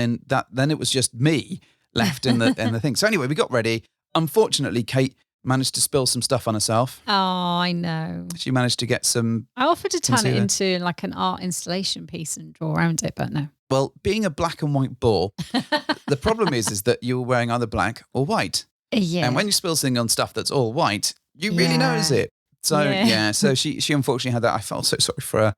then it was just me left in the thing. So anyway, we got ready. Unfortunately, Kate managed to spill some stuff on herself. Oh, I know. She managed to get some. I offered to turn it into like an art installation piece and draw around it, but no. Well, being a black and white ball, the problem is that you're wearing either black or white. Yeah. And when you spill something on stuff that's all white, you really notice it. So so she unfortunately had that. I felt so sorry for her.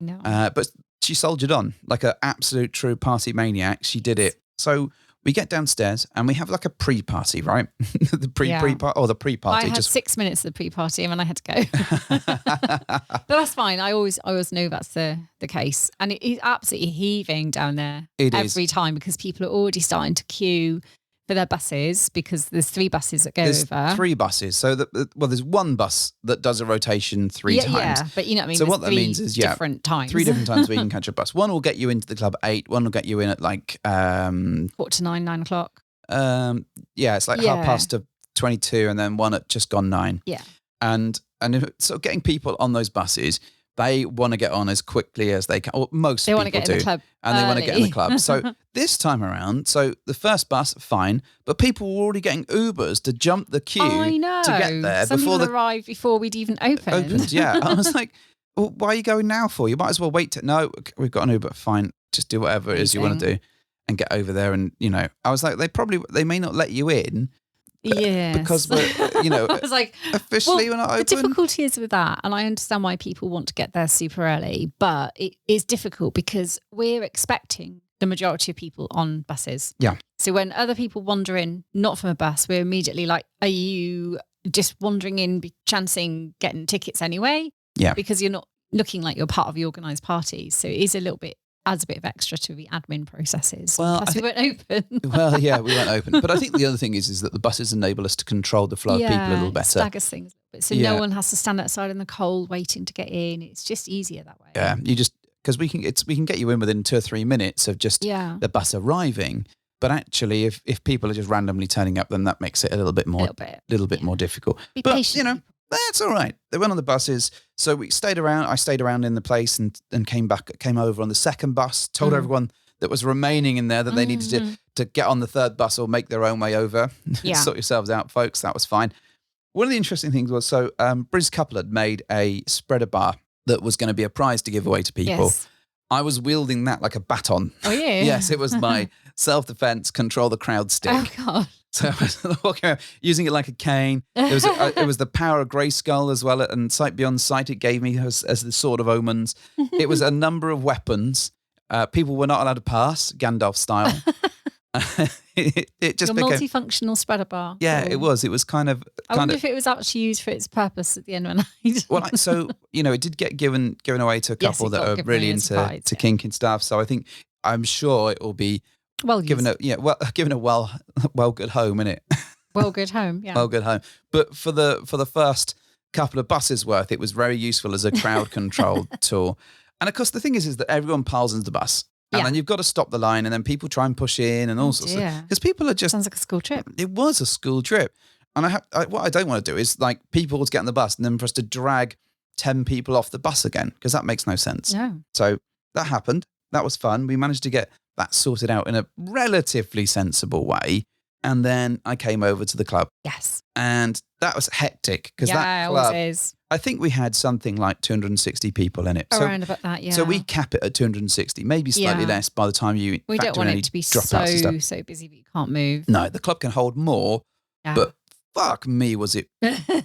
No. But she soldiered on like an absolute true party maniac. She did it. So we get downstairs and we have like a pre-party, right? The pre-party. I had 6 minutes of the pre-party and then I had to go. But that's fine. I always know that's the case. And it is absolutely heaving down there every time because people are already starting to queue for their buses because there's 3 buses that go over. There's 3 buses. So, there's one bus that does a rotation 3 times. Yeah, but you know what I mean? So what that means is, different times. 3 different times we can catch a bus. One will get you into the club at 8. One will get you in at like... 8:45, 9 o'clock. It's like 22 and then one at just gone 9. Yeah. And so getting people on those buses... They want to get on as quickly as they can, or most people do. They want to get in the club and they want to get in the club. So this time around, the first bus, fine, but people were already getting Ubers to jump the queue to get there. Some people arrived before we'd even opened. Yeah. I was like, well, why are you going now for? You might as well wait. No, we've got an Uber. Fine. Just do whatever it is you want to do and get over there. And, I was like, they may not let you in. Yes. Because we're, I was like, officially we're not open. The difficulty is with that, and I understand why people want to get there super early, but it is difficult because we're expecting the majority of people on buses. Yeah. So when other people wander in, not from a bus, we're immediately like, are you just wandering in, chancing getting tickets anyway? Yeah. Because you're not looking like you're part of the organised party. So it is adds a bit of extra to the admin processes. Well, plus we weren't open. Well, yeah, we weren't open. But I think the other thing is that the buses enable us to control the flow of people a little better. Staggers things a little bit. So no one has to stand outside in the cold waiting to get in. It's just easier that way. Yeah, because we can get you in within 2 or 3 minutes of just the bus arriving. But actually, if people are just randomly turning up, then that makes it a little bit more difficult. Be but patient. That's all right. They went on the buses. So we stayed around. I stayed around in the place and came over on the second bus, told everyone that was remaining in there that they needed to get on the third bus or make their own way over. Yeah. Sort yourselves out, folks. That was fine. One of the interesting things was, Briz Couple had made a spreader bar that was going to be a prize to give away to people. Yes. I was wielding that like a baton. Oh, yeah. Yes, it was my self-defense, control the crowd stick. Oh, God. So I was walking around using it like a cane. It was the power of Grayskull as well, and Sight Beyond Sight it gave me as the Sword of Omens. It was a number of weapons. People were not allowed to pass, Gandalf style. It just became multifunctional spreader bar. Yeah, it was. It was kind of. I wonder if it was actually used for its purpose at the end of the night. Well, it did get given away to a couple that are really into kink and stuff. So I'm sure it will be given a well good home, innit? Well good home, yeah. Well good home. But for the first couple of buses worth, it was very useful as a crowd control tool. And of course, the thing is that everyone piles into the bus. And then you've got to stop the line and then people try and push in and all sorts of stuff. Because people are just... Sounds like a school trip. It was a school trip. And what I don't want to do is like people to get on the bus and then for us to drag 10 people off the bus again, because that makes no sense. No. So that happened. That was fun. We managed to get that sorted out in a relatively sensible way. And then I came over to the club. Yes. And that was hectic because that it club, always is. I think we had something like 260 people in it. Around about that, yeah. So we cap it at 260, maybe slightly Yeah. less by the time you We factor don't want in any it to be dropouts and stuff. so busy that you can't move. No, the club can hold more, Yeah. but fuck me, was it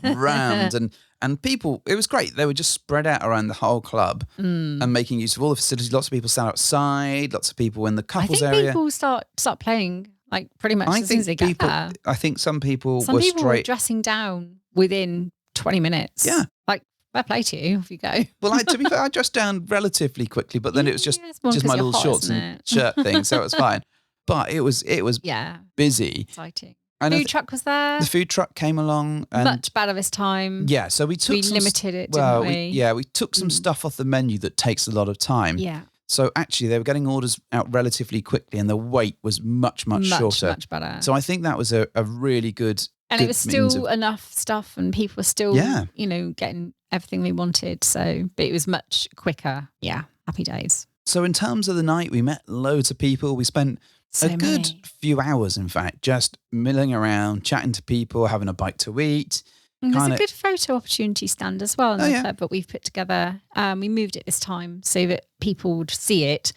rammed. And people, it was great. They were just spread out around the whole club and making use of all the facilities. Lots of people sat outside, lots of people in the I couples think area. people start playing like pretty much as soon as they get there. I think some people Some were people were straight. dressing down within 20 minutes. Yeah. Like, fair play to you. Off you go. Well, to be fair, I dressed down relatively quickly, but then it was just Yeah, it's more 'cause my you're little hot, shorts isn't and it? shirt thing, so it was fine. But it was Yeah. busy. Exciting. And Food truck was there. the food truck came along, and Much better this time. yeah, so we took We limited it, didn't we? we took some stuff off the menu that takes a lot of time. Yeah. So actually, they were getting orders out relatively quickly, and the wait was much shorter. Much better. So I think that was a really good. And good it was means still of- enough stuff, and people were still, getting everything they wanted. So, but it was much quicker. Yeah. Happy days. So in terms of the night, we met loads of people. We spent So a good many. few hours, in fact, just milling around, chatting to people, having a bite to eat. And there's kinda- a good photo opportunity stand as well in Oh, the yeah. club that we've put together. We moved it this time so that people would see it.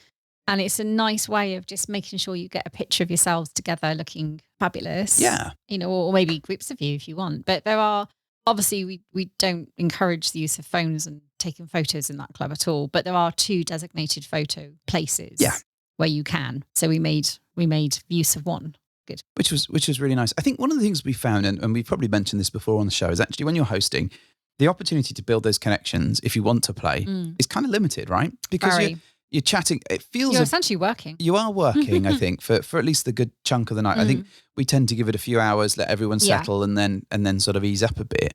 And it's a nice way of just making sure you get a picture of yourselves together looking fabulous. Yeah. Or maybe groups of you if you want. But there are, obviously, we don't encourage the use of phones and taking photos in that club at all. But there are 2 designated photo places where you can. So we made use of one. Good. Which was really nice. I think one of the things we found, and we've probably mentioned this before on the show, is actually when you're hosting, the opportunity to build those connections, if you want to play, is kind of limited, right? Because you're chatting. It feels You're essentially working. You are working, I think, for at least the good chunk of the night. I think we tend to give it a few hours, let everyone settle, and then sort of ease up a bit.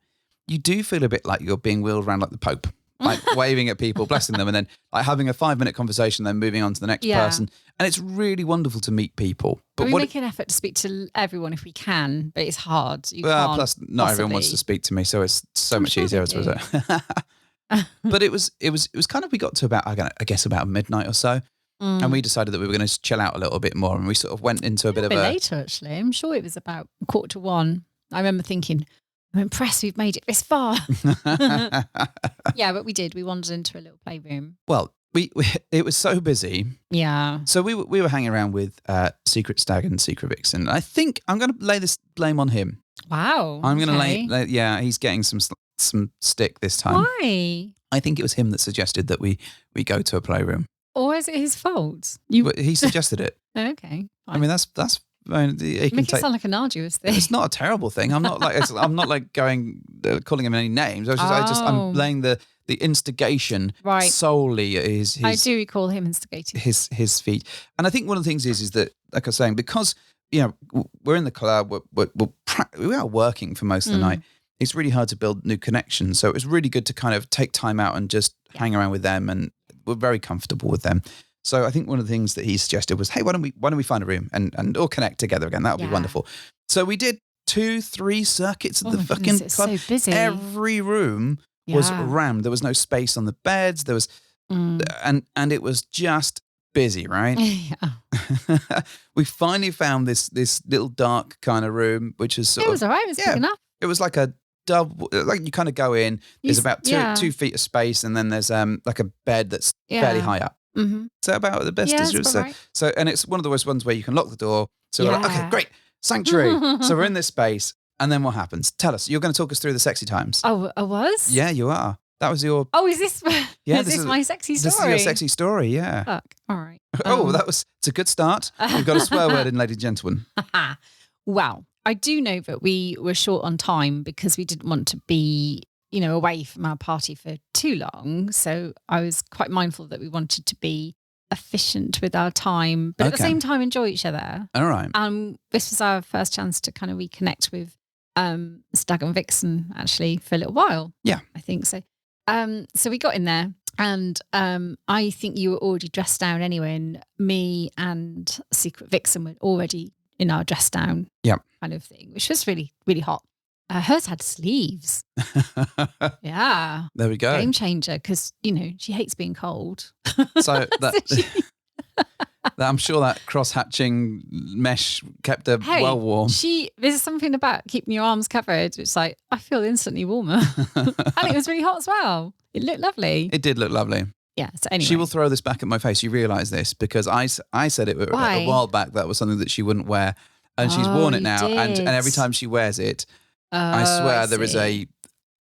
You do feel a bit like you're being wheeled around like the Pope, like waving at people, blessing them, and then like having a 5-minute conversation, then moving on to the next person. And it's really wonderful to meet people. But we make an effort to speak to everyone if we can, but it's hard. You well, can't plus not everyone wants to speak to me, so it's so much sure easier. they Was it? But it was kind of, we got to about, I guess about midnight or so, and we decided that we were going to chill out a little bit more, and we sort of went into a bit of a later. Actually, I'm sure it was about 1:45. I remember thinking, I'm impressed we've made it this far. Yeah, but we did. We wandered into a little playroom. Well, we it was so busy. Yeah. So we were hanging around with Secret Stag and Secret Vixen. I think I'm going to lay this blame on him. Wow. I'm going to lay yeah, he's getting some stick this time. Why? I think it was him that suggested that we go to a playroom. Or is it his fault? But he suggested it. Okay. I mean, that's he can Make it take. sound like an arduous thing. It's not a terrible thing. I'm not like calling him any names. I'm laying the instigation solely at his I do recall him instigating his feet. And I think one of the things is that, like I was saying, because we're in the club, we are working for most of the night. It's really hard to build new connections. So it was really good to kind of take time out and just hang around with them, and we're very comfortable with them. So I think one of the things that he suggested was, hey, why don't we find a room and all connect together again? That would be wonderful. So we did 2-3 circuits at the fucking club. It's so busy. Every room was rammed. There was no space on the beds. There was, and it was just busy, right? Yeah. We finally found this little dark kind of room, which is sort It was all right. It was big enough. It was like a double, like you kind of go in, there's about 2 feet of space, and then there's like a bed that's fairly high up. Mm-hmm. So about the best that's is about right. So, and it's one of the worst ones where you can lock the door. So we're like, okay, great, sanctuary. So we're in this space, and then what happens? Tell us. You're going to talk us through the sexy times. Oh, I was? Yeah, you are. That was your. Oh, is this? Yeah, is this my sexy story? This is your sexy story. Yeah. Fuck. All right. It's a good start. We've got a swear word in, ladies and gentlemen. Wow. I do know that we were short on time because we didn't want to be, away from our party for too long. So I was quite mindful that we wanted to be efficient with our time, but at the same time enjoy each other. All right. This was our first chance to kind of reconnect with Stag and Vixen actually for a little while. Yeah. I think so. So we got in there, and I think you were already dressed down anyway, and me and Secret Vixen were already in our dress down kind of thing, which was really, really hot. Hers had sleeves. Yeah. There we go. Game changer, because, she hates being cold. So I'm sure that cross-hatching mesh kept her well warm. There's something about keeping your arms covered. It's like, I feel instantly warmer. And it was really hot as well. It looked lovely. It did look lovely. Yeah, so anyway. She will throw this back at my face. You realise this because I said it a while back that was something that she wouldn't wear. And she's worn it now. And every time she wears it, I swear there is a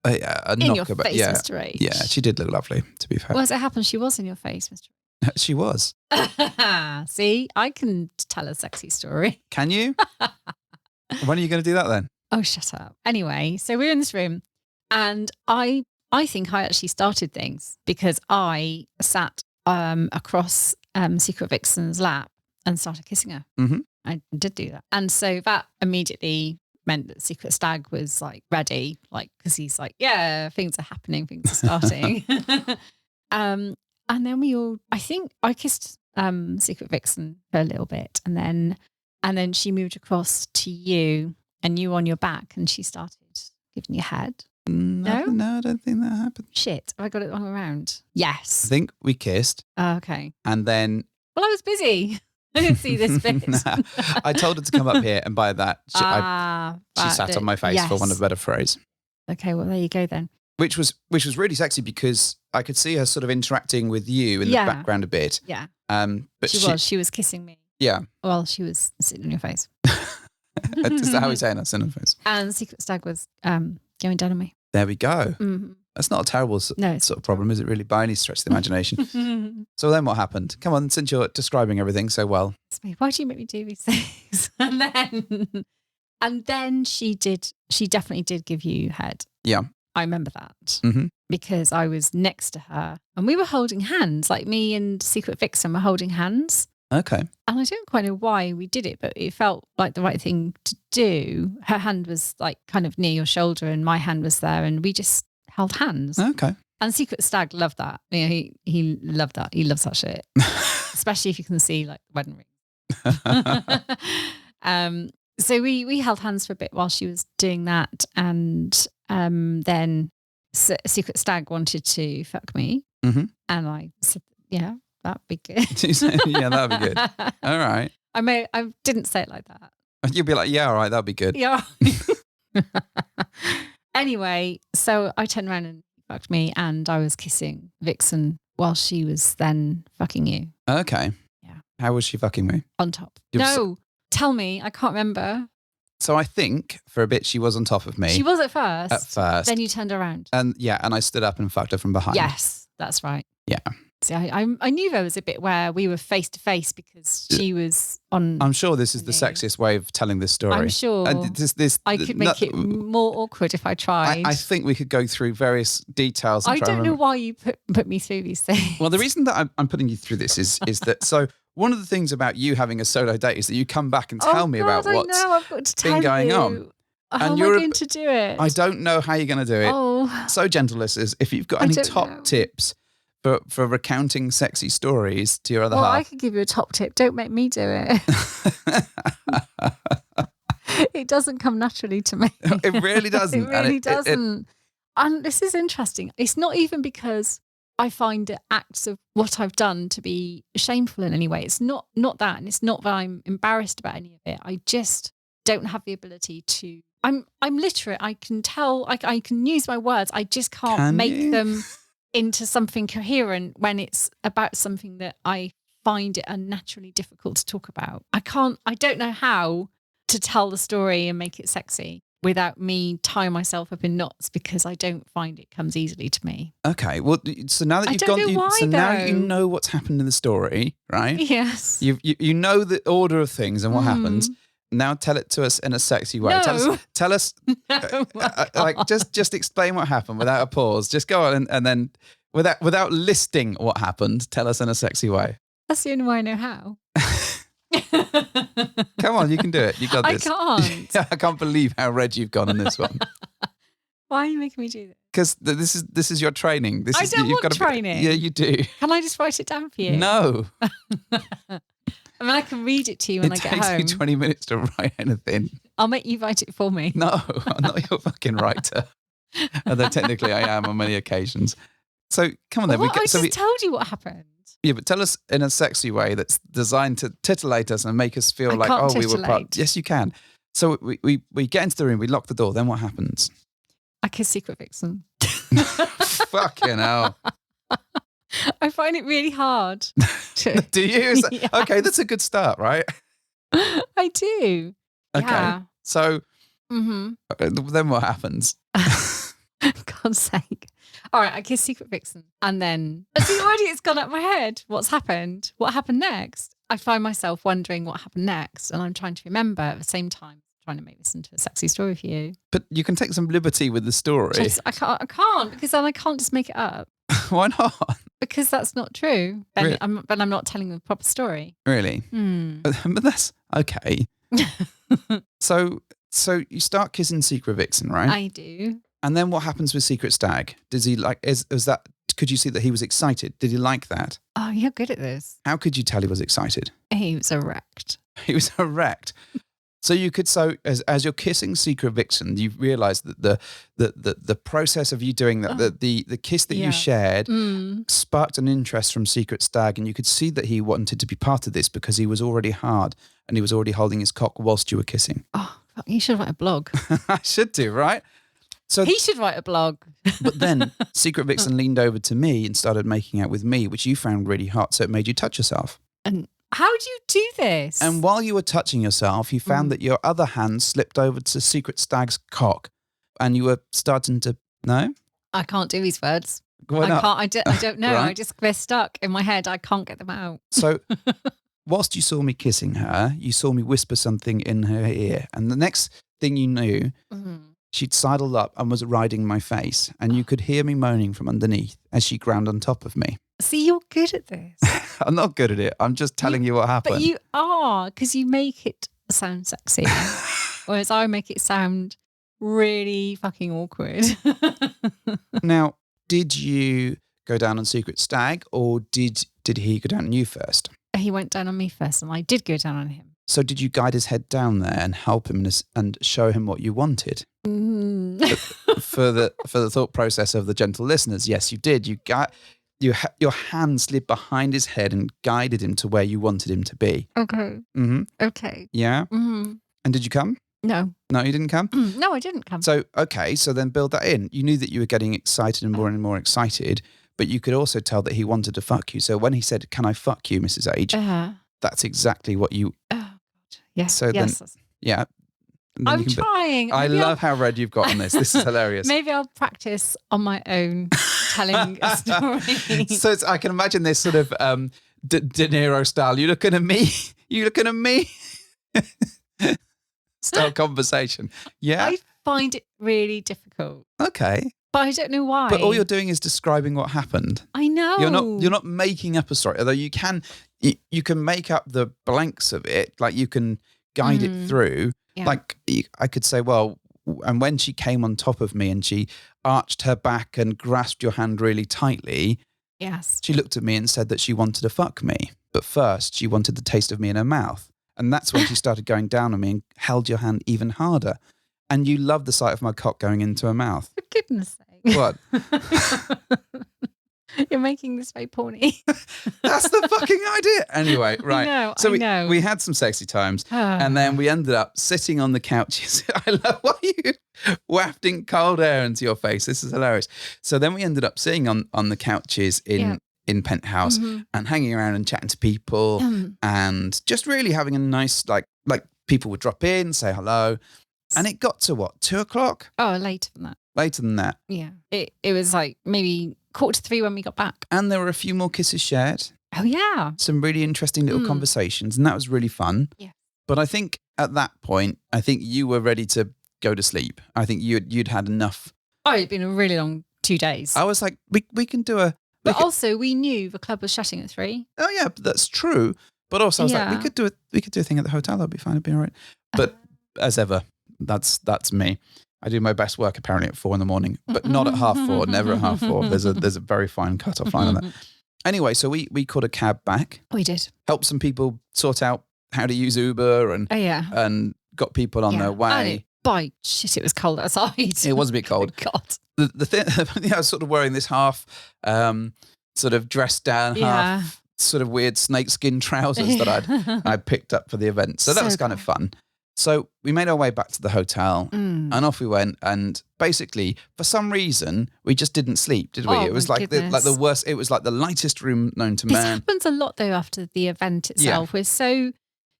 knock about. Face, Mr. H. Yeah, she did look lovely, to be fair. Well, as it happened, she was in your face, Mr. She was. See, I can tell a sexy story. Can you? When are you going to do that then? Oh, shut up. Anyway, so we're in this room and I think I actually started things because I sat across Secret Vixen's lap and started kissing her. Mm-hmm. I did do that. And so that immediately meant that Secret Stag was like ready, like, because he's like, yeah, things are happening, things are starting. And then I think I kissed Secret Vixen for a little bit and then she moved across to you and you on your back and she started giving you head. No, I don't think that happened. Shit, have I got it wrong around? Yes. I think we kissed. Okay. And then... Well, I was busy. I didn't see this bit. I told her to come up here and by that, she sat on my face, for want of a better phrase. Okay, well, there you go then. Which was really sexy because I could see her sort of interacting with you in the background a bit. Yeah. But she was kissing me. Yeah. Well, she was sitting on your face. Is that how we say it? Sitting on your face. And Secret Stag was going down on me. There we go. Mm-hmm. That's not a terrible sort of problem, is it really, by any stretch of the imagination? So then what happened? Come on, since you're describing everything so well. Why do you make me do these things? And then she definitely did give you head. Yeah. I remember that because I was next to her and we were holding hands, like me and Secret Vixen were holding hands. Okay. And I don't quite know why we did it, but it felt like the right thing to do. Her hand was like kind of near your shoulder and my hand was there and we just held hands. Okay. And Secret Stag loved that. You know, he loved that. He loves that shit. Especially if you can see like the wedding ring. So we held hands for a bit while she was doing that. And then Secret Stag wanted to fuck me. Mm-hmm. And I said, yeah, that'd be good. Yeah, that'd be good. All right. I didn't say it like that. You'd be like, yeah, all right, that'd be good. Yeah. Anyway, so I turned around and fucked me and I was kissing Vixen while she was then fucking you. Okay. Yeah. How was she fucking me? On top. No, tell me. I can't remember. So I think for a bit she was on top of me. She was at first. At first. Then you turned around. And I stood up and fucked her from behind. Yes, that's right. Yeah. See, I knew there was a bit where we were face to face because she was on. I'm sure this is the sexiest way of telling this story. I'm sure. I could make it more awkward if I tried. I think we could go through various details. I don't know why you put me through these things. Well, the reason that I'm putting you through this is that so one of the things about you having a solo date is that you come back and tell me about what's been going on. How am I going to do it? I don't know how you're going to do it. Oh. So, gentle listeners, if you've got any top tips for recounting sexy stories to your other half. I could give you a top tip. Don't make me do it. It doesn't come naturally to me. It really doesn't. It really doesn't. And this is interesting. It's not even because I find the acts of what I've done to be shameful in any way. It's not that. And it's not that I'm embarrassed about any of it. I just don't have the ability to. I'm literate. I can tell. I can use my words. I just can't make them into something coherent when it's about something that I find it unnaturally difficult to talk about. I don't know how to tell the story and make it sexy without me tying myself up in knots because I don't find it comes easily to me. Okay. Well, so now that you've gone, now you know what's happened in the story, right? Yes. You know the order of things and what happens. Now tell it to us in a sexy way. No. Tell us like just explain what happened without a pause. Just go on and then without listing what happened, tell us in a sexy way. That's the only way I know how. Come on, you can do it. You got this. I can't. I can't believe how red you've gone on this one. Why are you making me do this? Because this is your training. I don't want training. Yeah, you do. Can I just write it down for you? No. I mean, I can read it to you when I get home. It takes me 20 minutes to write anything. I'll make you write it for me. No, I'm not your fucking writer. Although technically I am on many occasions. So come on then. I just told you what happened. Yeah, but tell us in a sexy way that's designed to titillate us and make us feel I like, can't we were part. titillate. Yes, you can. So we get into the room, we lock the door. Then what happens? I kiss Secret Vixen. Fucking hell. I find it really hard. Do you? Yes. Okay, that's a good start, right? I do. Okay. Yeah. So Mm-hmm. then what happens? God's sake. All right, I kiss Secret Vixen. And then, see, already it's gone up my head. What's happened? What happened next? I find myself wondering what happened next. And I'm trying to remember at the same time, trying to make this into a sexy story for you. But you can take some liberty with the story. I can't, because then I can't just make it up. Why not? Because that's not true. Then Really? I'm not telling the proper story. Really? But that's okay. So you start kissing Secret Vixen, right? I do. And then what happens with Secret Stag? Does he like, is that, could you see that he was excited? Did he like that? Oh, you're good at this. How could you tell he was excited? He was erect. He was erect. So you could, as you're kissing Secret Vixen, you realise that the process of you doing that, the kiss that you shared sparked an interest from Secret Stag, and you could see that he wanted to be part of this because he was already hard and he was already holding his cock whilst you were kissing. Oh, fuck, you should write a blog. I should do, right? So He should write a blog. But then Secret Vixen leaned over to me and started making out with me, which you found really hot, so it made you touch yourself. And how do you do this? And while you were touching yourself, you found that your other hand slipped over to Secret Stag's cock, and you were starting to, no? I can't do these words. Why not? I don't know. Right. They're stuck in my head. I can't get them out. So whilst you saw me kissing her, you saw me whisper something in her ear. And the next thing you knew, she'd sidled up and was riding my face. And you could hear me moaning from underneath as she ground on top of me. See, you're good at this. I'm not good at it. I'm just telling you what happened. But you are, because you make it sound sexy. Whereas I make it sound really fucking awkward. Now, did you go down on Secret Stag, or did he go down on you first? He went down on me first, and I did go down on him. So did you guide his head down there and help him and show him what you wanted? For the thought process of the gentle listeners, yes, you did. Your hand slid behind his head and guided him to where you wanted him to be. Okay. Mm-hmm. Okay. Yeah? Mm-hmm. And did you come? No. No, you didn't come? No, I didn't come. So then build that in. You knew that you were getting excited and more excited, but you could also tell that he wanted to fuck you. So when he said, "Can I fuck you, Mrs. H?" That's exactly what you... Oh, God. Yes. So yes. then, yeah. Then I'm you can trying. I love how red you've got on this. This is hilarious. Maybe I'll practice on my own telling a story. So I can imagine this sort of De Niro style. You looking at me? You looking at me? Style conversation. Yeah. I find it really difficult. Okay. But I don't know why. But all you're doing is describing what happened. I know. You're not making up a story, although you can make up the blanks of it, like you can guide it through. Yeah. Like I could say, well, and when she came on top of me and she arched her back and grasped your hand really tightly, yes, she looked at me and said that she wanted to fuck me. But first she wanted the taste of me in her mouth. And that's when she started going down on me and held your hand even harder. And you loved the sight of my cock going into her mouth. For goodness sake. What? You're making this very porny. That's the fucking idea. Anyway, right. I know. We had some sexy times, and then we ended up sitting on the couches. I love why you wafting cold air into your face. This is hilarious. So then we ended up sitting on the couches in Penthouse and hanging around and chatting to people and just really having a nice like people would drop in, say hello, and it got to what, 2:00? Oh, later than that. Later than that. Yeah, it was like maybe 2:45 when we got back. And there were a few more kisses shared. Oh yeah, some really interesting little conversations, and that was really fun. Yeah. But I think at that point, I think you were ready to go to sleep. I think you'd had enough. Oh, it'd been a really long 2 days. I was like, we can do a. But also, we knew the club was shutting at 3. Oh yeah, that's true. But also, I was like, we could do a thing at the hotel. That'd be fine. It'd be all right. But as ever, that's me. I do my best work apparently at 4 a.m, but not at 4:30. Never at 4:30. There's a very fine cut-off line on that. Anyway, so we called a cab back. We did. Helped some people sort out how to use Uber and got people on their way. By shit, it was cold outside. It was a bit cold. God. The thing, I was sort of wearing this half sort of dressed down, half sort of weird snakeskin trousers that I picked up for the event. So that was kind of fun. So we made our way back to the hotel and off we went. And basically, for some reason, we just didn't sleep, did we? Oh, it was my like the worst. It was like the lightest room known to This man. happens a lot though after the event itself. We're so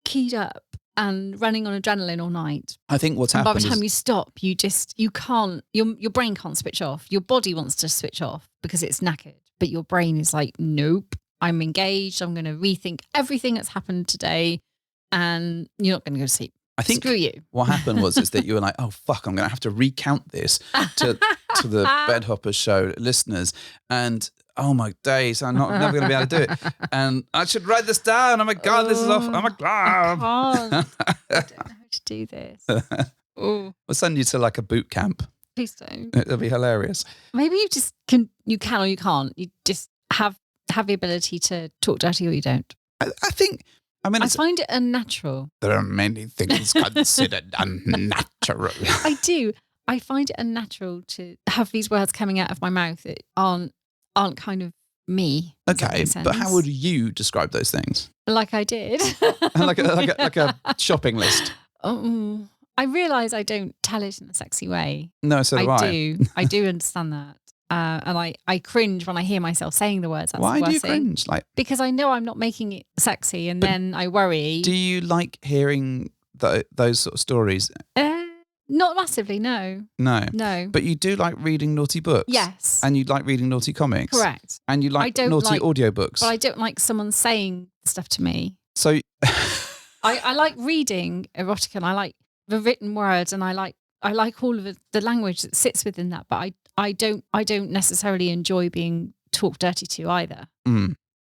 keyed up and running on adrenaline all night. I think what's And by happened the time is you stop, you can't, your brain can't switch off. Your body wants to switch off because it's knackered. But your brain is like, nope, I'm engaged. I'm going to rethink everything that's happened today. And you're not going to go to sleep. I think Screw you. what happened was is that you were like, oh, fuck, I'm going to have to recount this to the Bedhoppers show listeners. And oh my days, I'm never going to be able to do it. And I should write this down. Oh my God, this is off. Oh my God. I don't know how to do this. Oh, We'll send you to like a boot camp. please don't. It'll be hilarious. Maybe you just can or you can't. You just have the ability to talk dirty or you don't. I think, I mean, I find it unnatural. there are many things considered unnatural. I do. I find it unnatural to have these words coming out of my mouth that aren't kind of me. Does that Okay, make but how sense? would you describe those things? Like I did. like a shopping list. I realise I don't tell it in a sexy way. No, so do I. do. I do understand that. And I cringe when I hear myself saying the words. That's Why the do you worst thing. cringe? Like, Because I know I'm not making it sexy, and then I worry. do you like hearing those sort of stories? Not massively, no. No. But you do like reading naughty books? Yes. And you like reading naughty comics? Correct. And you like don't naughty like- audiobooks? But I don't like someone saying stuff to me. So, I like reading erotica, and I like the written words, and I like all of the language that sits within that. But I don't necessarily enjoy being talked dirty to either.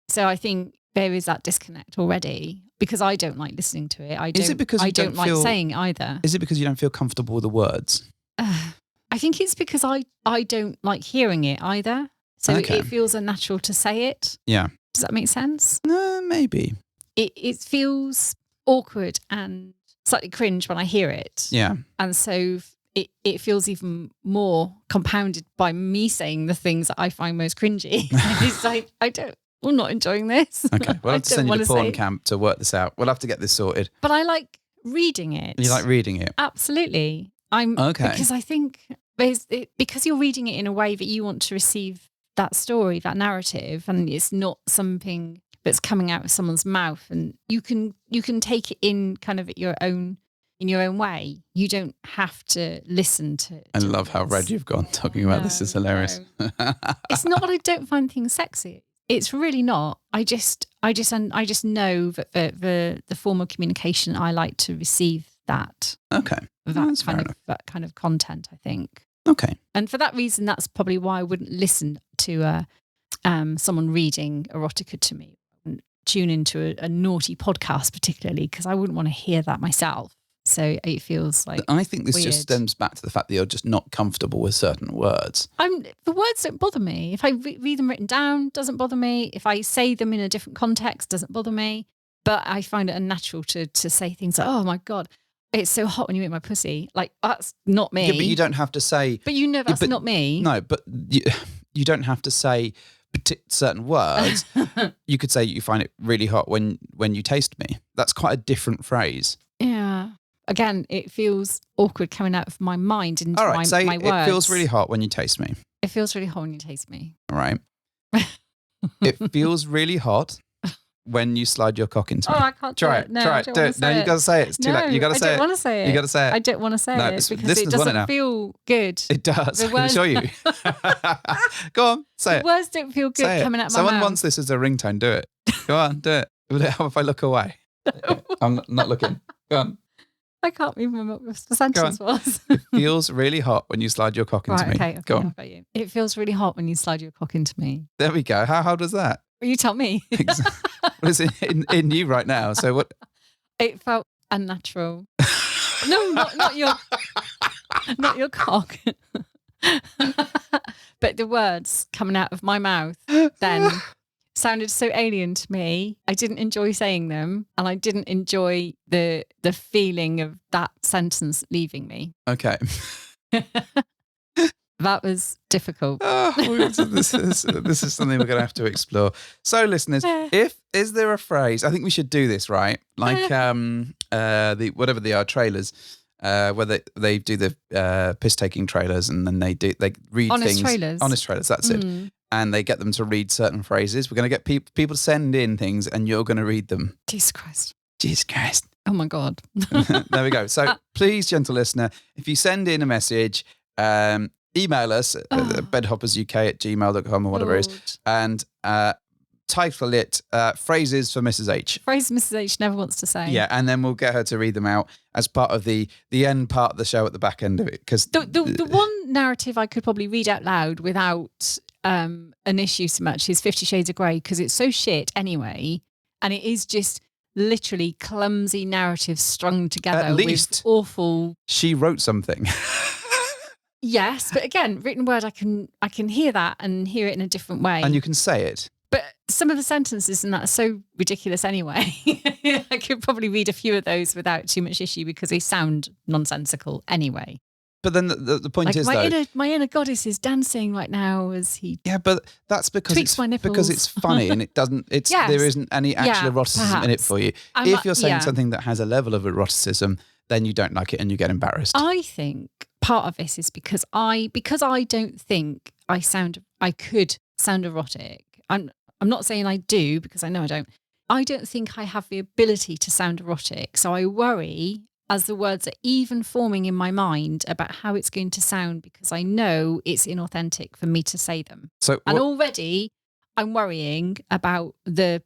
So I think there is that disconnect already because I don't like listening to it. Is it because you I don't like feel- saying it either. is it because you don't feel comfortable with the words? I think it's because I don't like hearing it either. So Okay. it feels unnatural to say it. Yeah. Does that make sense? No, maybe. It feels awkward and slightly cringe when I hear it. Yeah. And so it feels even more compounded by me saying the things that I find most cringy. It's like, I'm not enjoying this. Okay. We'll I have to don't send you wanna to porn say it. camp to work this out. We'll have to get this sorted. But I like reading it. You like reading it? Absolutely. Okay. Because I think because you're reading it in a way that you want to receive that story, that narrative, and it's not something that's coming out of someone's mouth, and you can take it in kind of in your own way. You don't have to listen to. I love how red you've gone talking about this. Is hilarious. It's not that I don't find things sexy. It's really not. I just know that the form of communication I like to receive that Okay. That's fair enough. that kind of content, I think. Okay. And for that reason, that's probably why I wouldn't listen to someone reading erotica to me. I wouldn't tune into a naughty podcast particularly, because I wouldn't want to hear that myself. So it feels like I think this weird. just stems back to the fact that you're just not comfortable with certain words. the words don't bother me. If I read them written down, doesn't bother me. If I say them in a different context, doesn't bother me. But I find it unnatural to say things like, "Oh my God, it's so hot when you eat my pussy." Like, that's not me. Yeah, but you don't have to say. But you know that's but- not me. No, but you don't have to say certain words. You could say you find it really hot when you taste me. That's quite a different phrase. Yeah. Again, it feels awkward coming out of my mind into All right, say my words. it feels really hot when you taste me. It feels really hot when you taste me. All right. It feels really hot when you slide your cock into me. Oh, I can't Try do it. it. No, Try I it. don't Do wanna it. No, say you it. got to say it. It's too late. You got to say I it. don't want to say it. You got to say it. I don't want to say No, it it's- because it listeners want it now. doesn't feel good. It does. The I can words- assure you. Go on, say The it. words don't feel good Say it. coming out of my Someone mouth. wants this as a ringtone. Do it. Go on, do it. How if I look away? I'm not looking. Go on. I can't remember what the sentence was. It feels really hot when you slide your cock into Right, me. okay. Go I've on. got you. It feels really hot when you slide your cock into me. There we go. How does that? Well, you tell me. Well, it's in you right now. So what? It felt unnatural. No, not your cock. But the words coming out of my mouth then sounded so alien to me. I didn't enjoy saying them, and I didn't enjoy the feeling of that sentence leaving me. Okay. That was difficult. This is something we're going to have to explore. So, listeners, is there a phrase? I think we should do this, right? Like the whatever they are, trailers, where they do the piss taking trailers, and then they read Honest things. trailers. Honest trailers. That's it. And they get them to read certain phrases. We're going to get people to send in things, and you're going to read them. Jesus Christ. Jesus Christ. Oh my God. There we go. So please, gentle listener, if you send in a message, email us at bedhoppersuk@gmail.com or whatever it is, and title it Phrases for Mrs. H. Phrase Mrs. H never wants to say. Yeah, and then we'll get her to read them out as part of the end part of the show at the back end of it. Because the one narrative I could probably read out loud without an issue so much is 50 Shades of Grey, because it's so shit anyway, and it is just literally clumsy narratives strung together At least with awful. she wrote something. Yes, but again, written word, I can hear that and hear it in a different way. And you can say it. But some of the sentences in that are so ridiculous anyway. I could probably read a few of those without too much issue because they sound nonsensical anyway. But then the point Like is, my inner goddess is dancing right now as he. Yeah, but that's because tweaks my nipples. because it's funny and it doesn't. It's Yes. There isn't any actual eroticism in it perhaps. for you. I'm If you're saying yeah. something that has a level of eroticism, then you don't like it and you get embarrassed. I think part of this is because I don't think I could sound erotic. I'm not saying I do, because I know I don't. I don't think I have the ability to sound erotic. So I worry as the words are even forming in my mind about how it's going to sound, because I know it's inauthentic for me to say them. So And already I'm worrying about the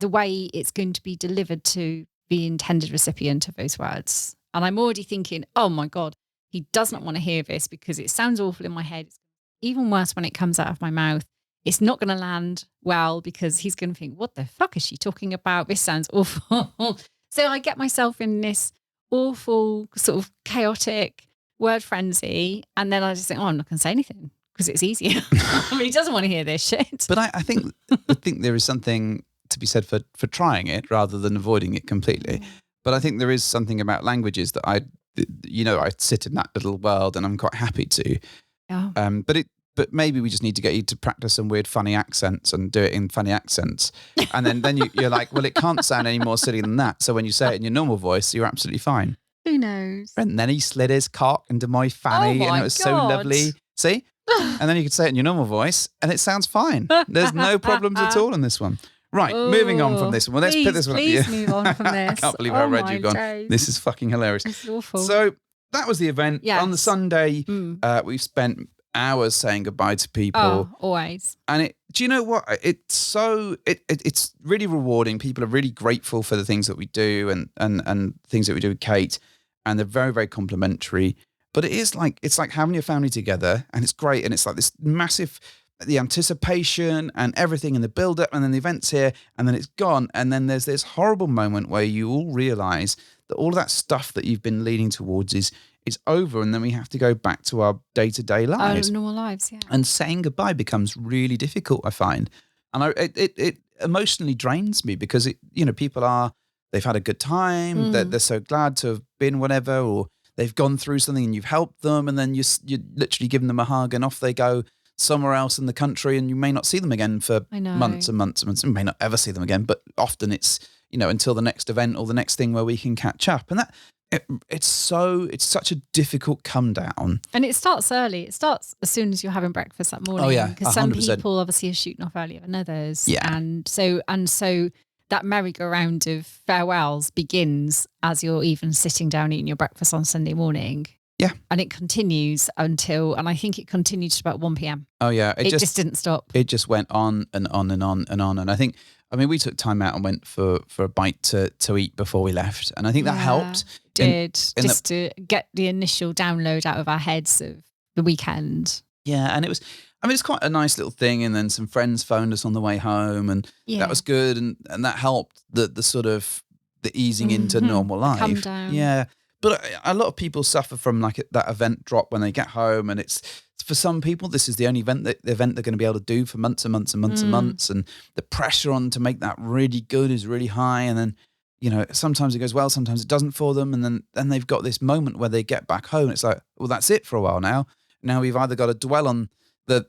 way it's going to be delivered to the intended recipient of those words. And I'm already thinking, oh my God, he does not want to hear this because it sounds awful in my head. It's even worse when it comes out of my mouth. It's not going to land well because he's going to think, what the fuck is she talking about? This sounds awful. So I get myself in this awful sort of chaotic word frenzy. And then I just think, oh, I'm not going to say anything because it's easier. I mean, he doesn't want to hear this shit. But I think there is something to be said for trying it rather than avoiding it completely. But I think there is something about languages that I sit in that little world and I'm quite happy to. Yeah. But maybe we just need to get you to practice some weird funny accents and do it in funny accents. And then you're like, well, it can't sound any more silly than that. So when you say it in your normal voice, you're absolutely fine. Who knows? And then he slid his cock into my fanny and it was so lovely. See? And then you could say it in your normal voice and it sounds fine. There's no problems at all in this one. Right, moving on from this one. Well, let's pick this one up. Please move on from this. I can't believe how red you've gone. Days. This is fucking hilarious. It's awful. So that was the event. Yes. On the Sunday, we've spent hours saying goodbye to people. Oh, always. And do you know what? It's really rewarding. People are really grateful for the things that we do and things that we do with Kate. And they're very, very complimentary. But it's like having your family together and it's great. And it's like this massive, the anticipation and everything and the build up and then the event's here and then it's gone. And then there's this horrible moment where you all realize that all of that stuff that you've been leaning towards is over, and then we have to go back to our day-to-day lives. Our normal lives, yeah. And saying goodbye becomes really difficult, I find. And it emotionally drains me because they've had a good time, they're so glad to have been whatever, or they've gone through something and you've helped them, and then you're literally giving them a hug and off they go somewhere else in the country, and you may not see them again for months and months and months. You may not ever see them again, but often it's, until the next event or the next thing where we can catch up. And that it's such a difficult come down. And it starts early. It starts as soon as you're having breakfast that morning. Oh yeah, because some people obviously are shooting off earlier than others. Yeah, and so that merry-go-round of farewells begins as you're even sitting down eating your breakfast on Sunday morning. Yeah, and it continues until, and I think it continued to about 1 p.m. Oh yeah, it just didn't stop. It just went on and on and on and on. And I think, we took time out and went for a bite to eat before we left, and I think that helped. To get the initial download out of our heads of the weekend. Yeah, and it's quite a nice little thing. And then some friends phoned us on the way home, and that was good, and that helped the sort of the easing into normal life. Come down. Yeah, but a lot of people suffer from like that event drop when they get home, and it's for some people this is the only event they're going to be able to do for months and months and months and months, and the pressure on to make that really good is really high, and then sometimes it goes well, sometimes it doesn't for them. And then they've got this moment where they get back home. It's like, well, that's it for a while now. Now we've either got to dwell on the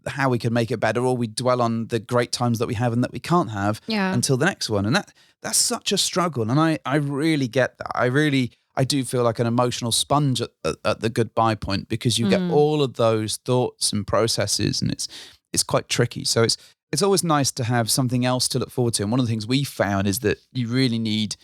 how we can make it better, or we dwell on the great times that we have and that we can't have until the next one. And that's such a struggle. And I really get that. I do feel like an emotional sponge at the goodbye point, because you get all of those thoughts and processes, and it's quite tricky. So it's always nice to have something else to look forward to. And one of the things we found is that you really need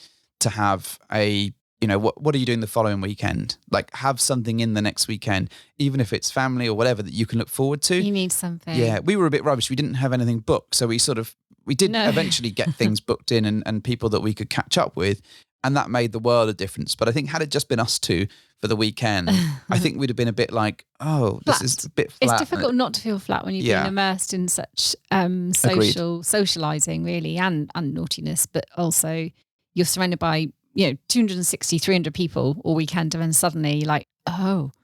to have what are you doing the following weekend? Like, have something in the next weekend, even if it's family or whatever, that you can look forward to. You need something. Yeah, we were a bit rubbish. We didn't have anything booked. So we did eventually get things booked in and people that we could catch up with. And that made the world a difference. But I think had it just been us two for the weekend, I think we'd have been a bit like, this is a bit flat. It's difficult not to feel flat when you've been immersed in such socializing, really, and naughtiness. But also you're surrounded by 260, 300 people all weekend, and then suddenly you're like,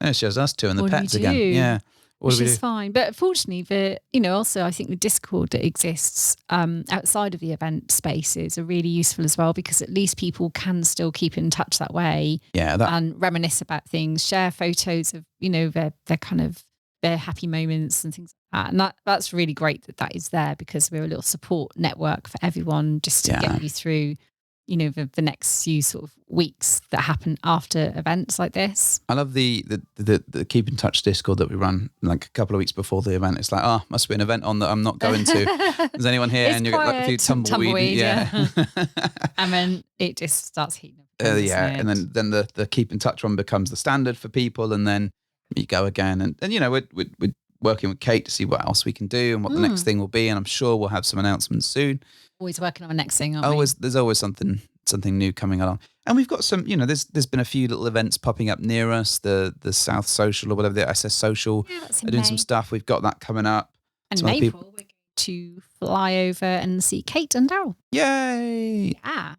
it's just us two and the what pets do we again. do? Yeah. Which is fine. But fortunately, also I think the Discord that exists outside of the event spaces are really useful as well, because at least people can still keep in touch that way. Yeah. And reminisce about things, share photos of, their kind of their happy moments and things like that. And that's really great that is there, because we're a little support network for everyone, just to get you through the next few sort of weeks that happen after events like this. I love the keep in touch Discord that we run like a couple of weeks before the event. It's like, must be an event on that I'm not going to. Is anyone here? And you get like a few tumbleweed. Yeah. And then it just starts heating up. And then the keep in touch one becomes the standard for people, and then you go again. And we're working with Kate to see what else we can do and what the next thing will be. And I'm sure we'll have some announcements soon. Always working on the next thing, aren't we? There's always something new coming along. And we've got some, there's been a few little events popping up near us, the South Social or whatever, the SS Social. They're doing some stuff. We've got that coming up. And in April, we're going to fly over and see Kate and Daryl. Yay! Yeah.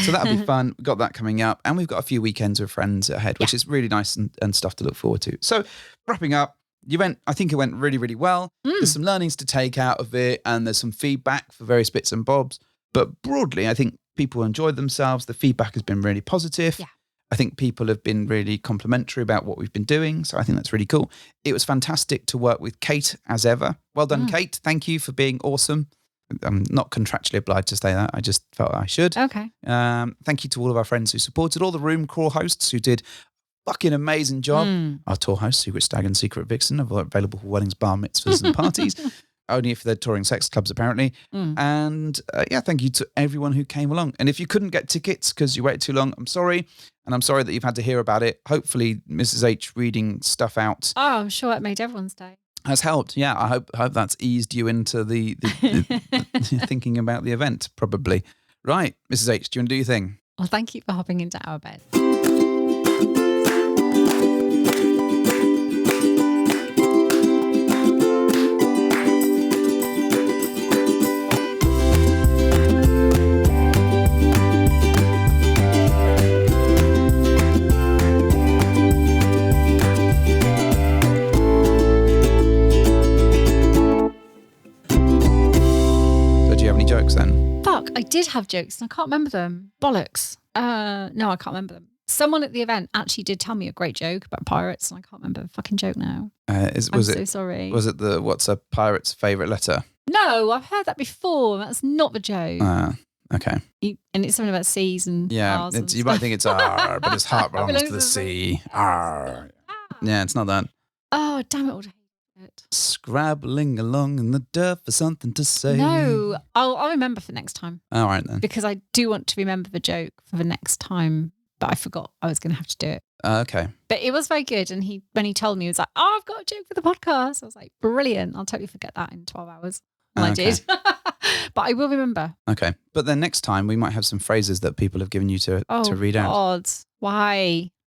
So that'll be fun. We've got that coming up. And we've got a few weekends with friends ahead, which is really nice and stuff to look forward to. So wrapping up, I think it went really, really well. There's some learnings to take out of it, and there's some feedback for various bits and bobs. But broadly, I think people enjoyed themselves. The feedback has been really positive. Yeah. I think people have been really complimentary about what we've been doing. So I think that's really cool. It was fantastic to work with Kate as ever. Well done, Kate. Thank you for being awesome. I'm not contractually obliged to say that. I just felt I should. Okay. Thank you to all of our friends who supported, all the room crawl hosts who did fucking amazing job. Our tour host, Secret Stag and Secret Vixen, are available for weddings, bar mitzvahs and parties. Only if they're touring sex clubs, apparently. And thank you to everyone who came along. And if you couldn't get tickets because you waited too long, I'm sorry. And I'm sorry that you've had to hear about it. Hopefully Mrs. H reading stuff out. Oh, I'm sure it made everyone's day. Has helped. Yeah, I hope that's eased you into the thinking about the event, probably. Right, Mrs. H, do you want to do your thing? Well, thank you for hopping into our bed. Then? Fuck, I did have jokes and I can't remember them. Bollocks. No, I can't remember them. Someone at the event actually did tell me a great joke about pirates, and I can't remember the fucking joke now. So sorry. Was it what's a pirate's favourite letter? No, I've heard that before. That's not the joke. Okay. And it's something about seas and R's and you might think it's R, but his heart belongs to the sea. R. Yeah, it's not that. Oh, damn it. Scrabbling along in the dirt for something to say. No, I'll remember for next time. All right then. Because I do want to remember the joke for the next time, but I forgot I was going to have to do it. Okay. But it was very good. And when he told me, he was like, I've got a joke for the podcast. I was like, brilliant. I'll totally forget that in 12 hours. And I did. But I will remember. Okay. But then next time we might have some phrases that people have given you to read out. God. Why?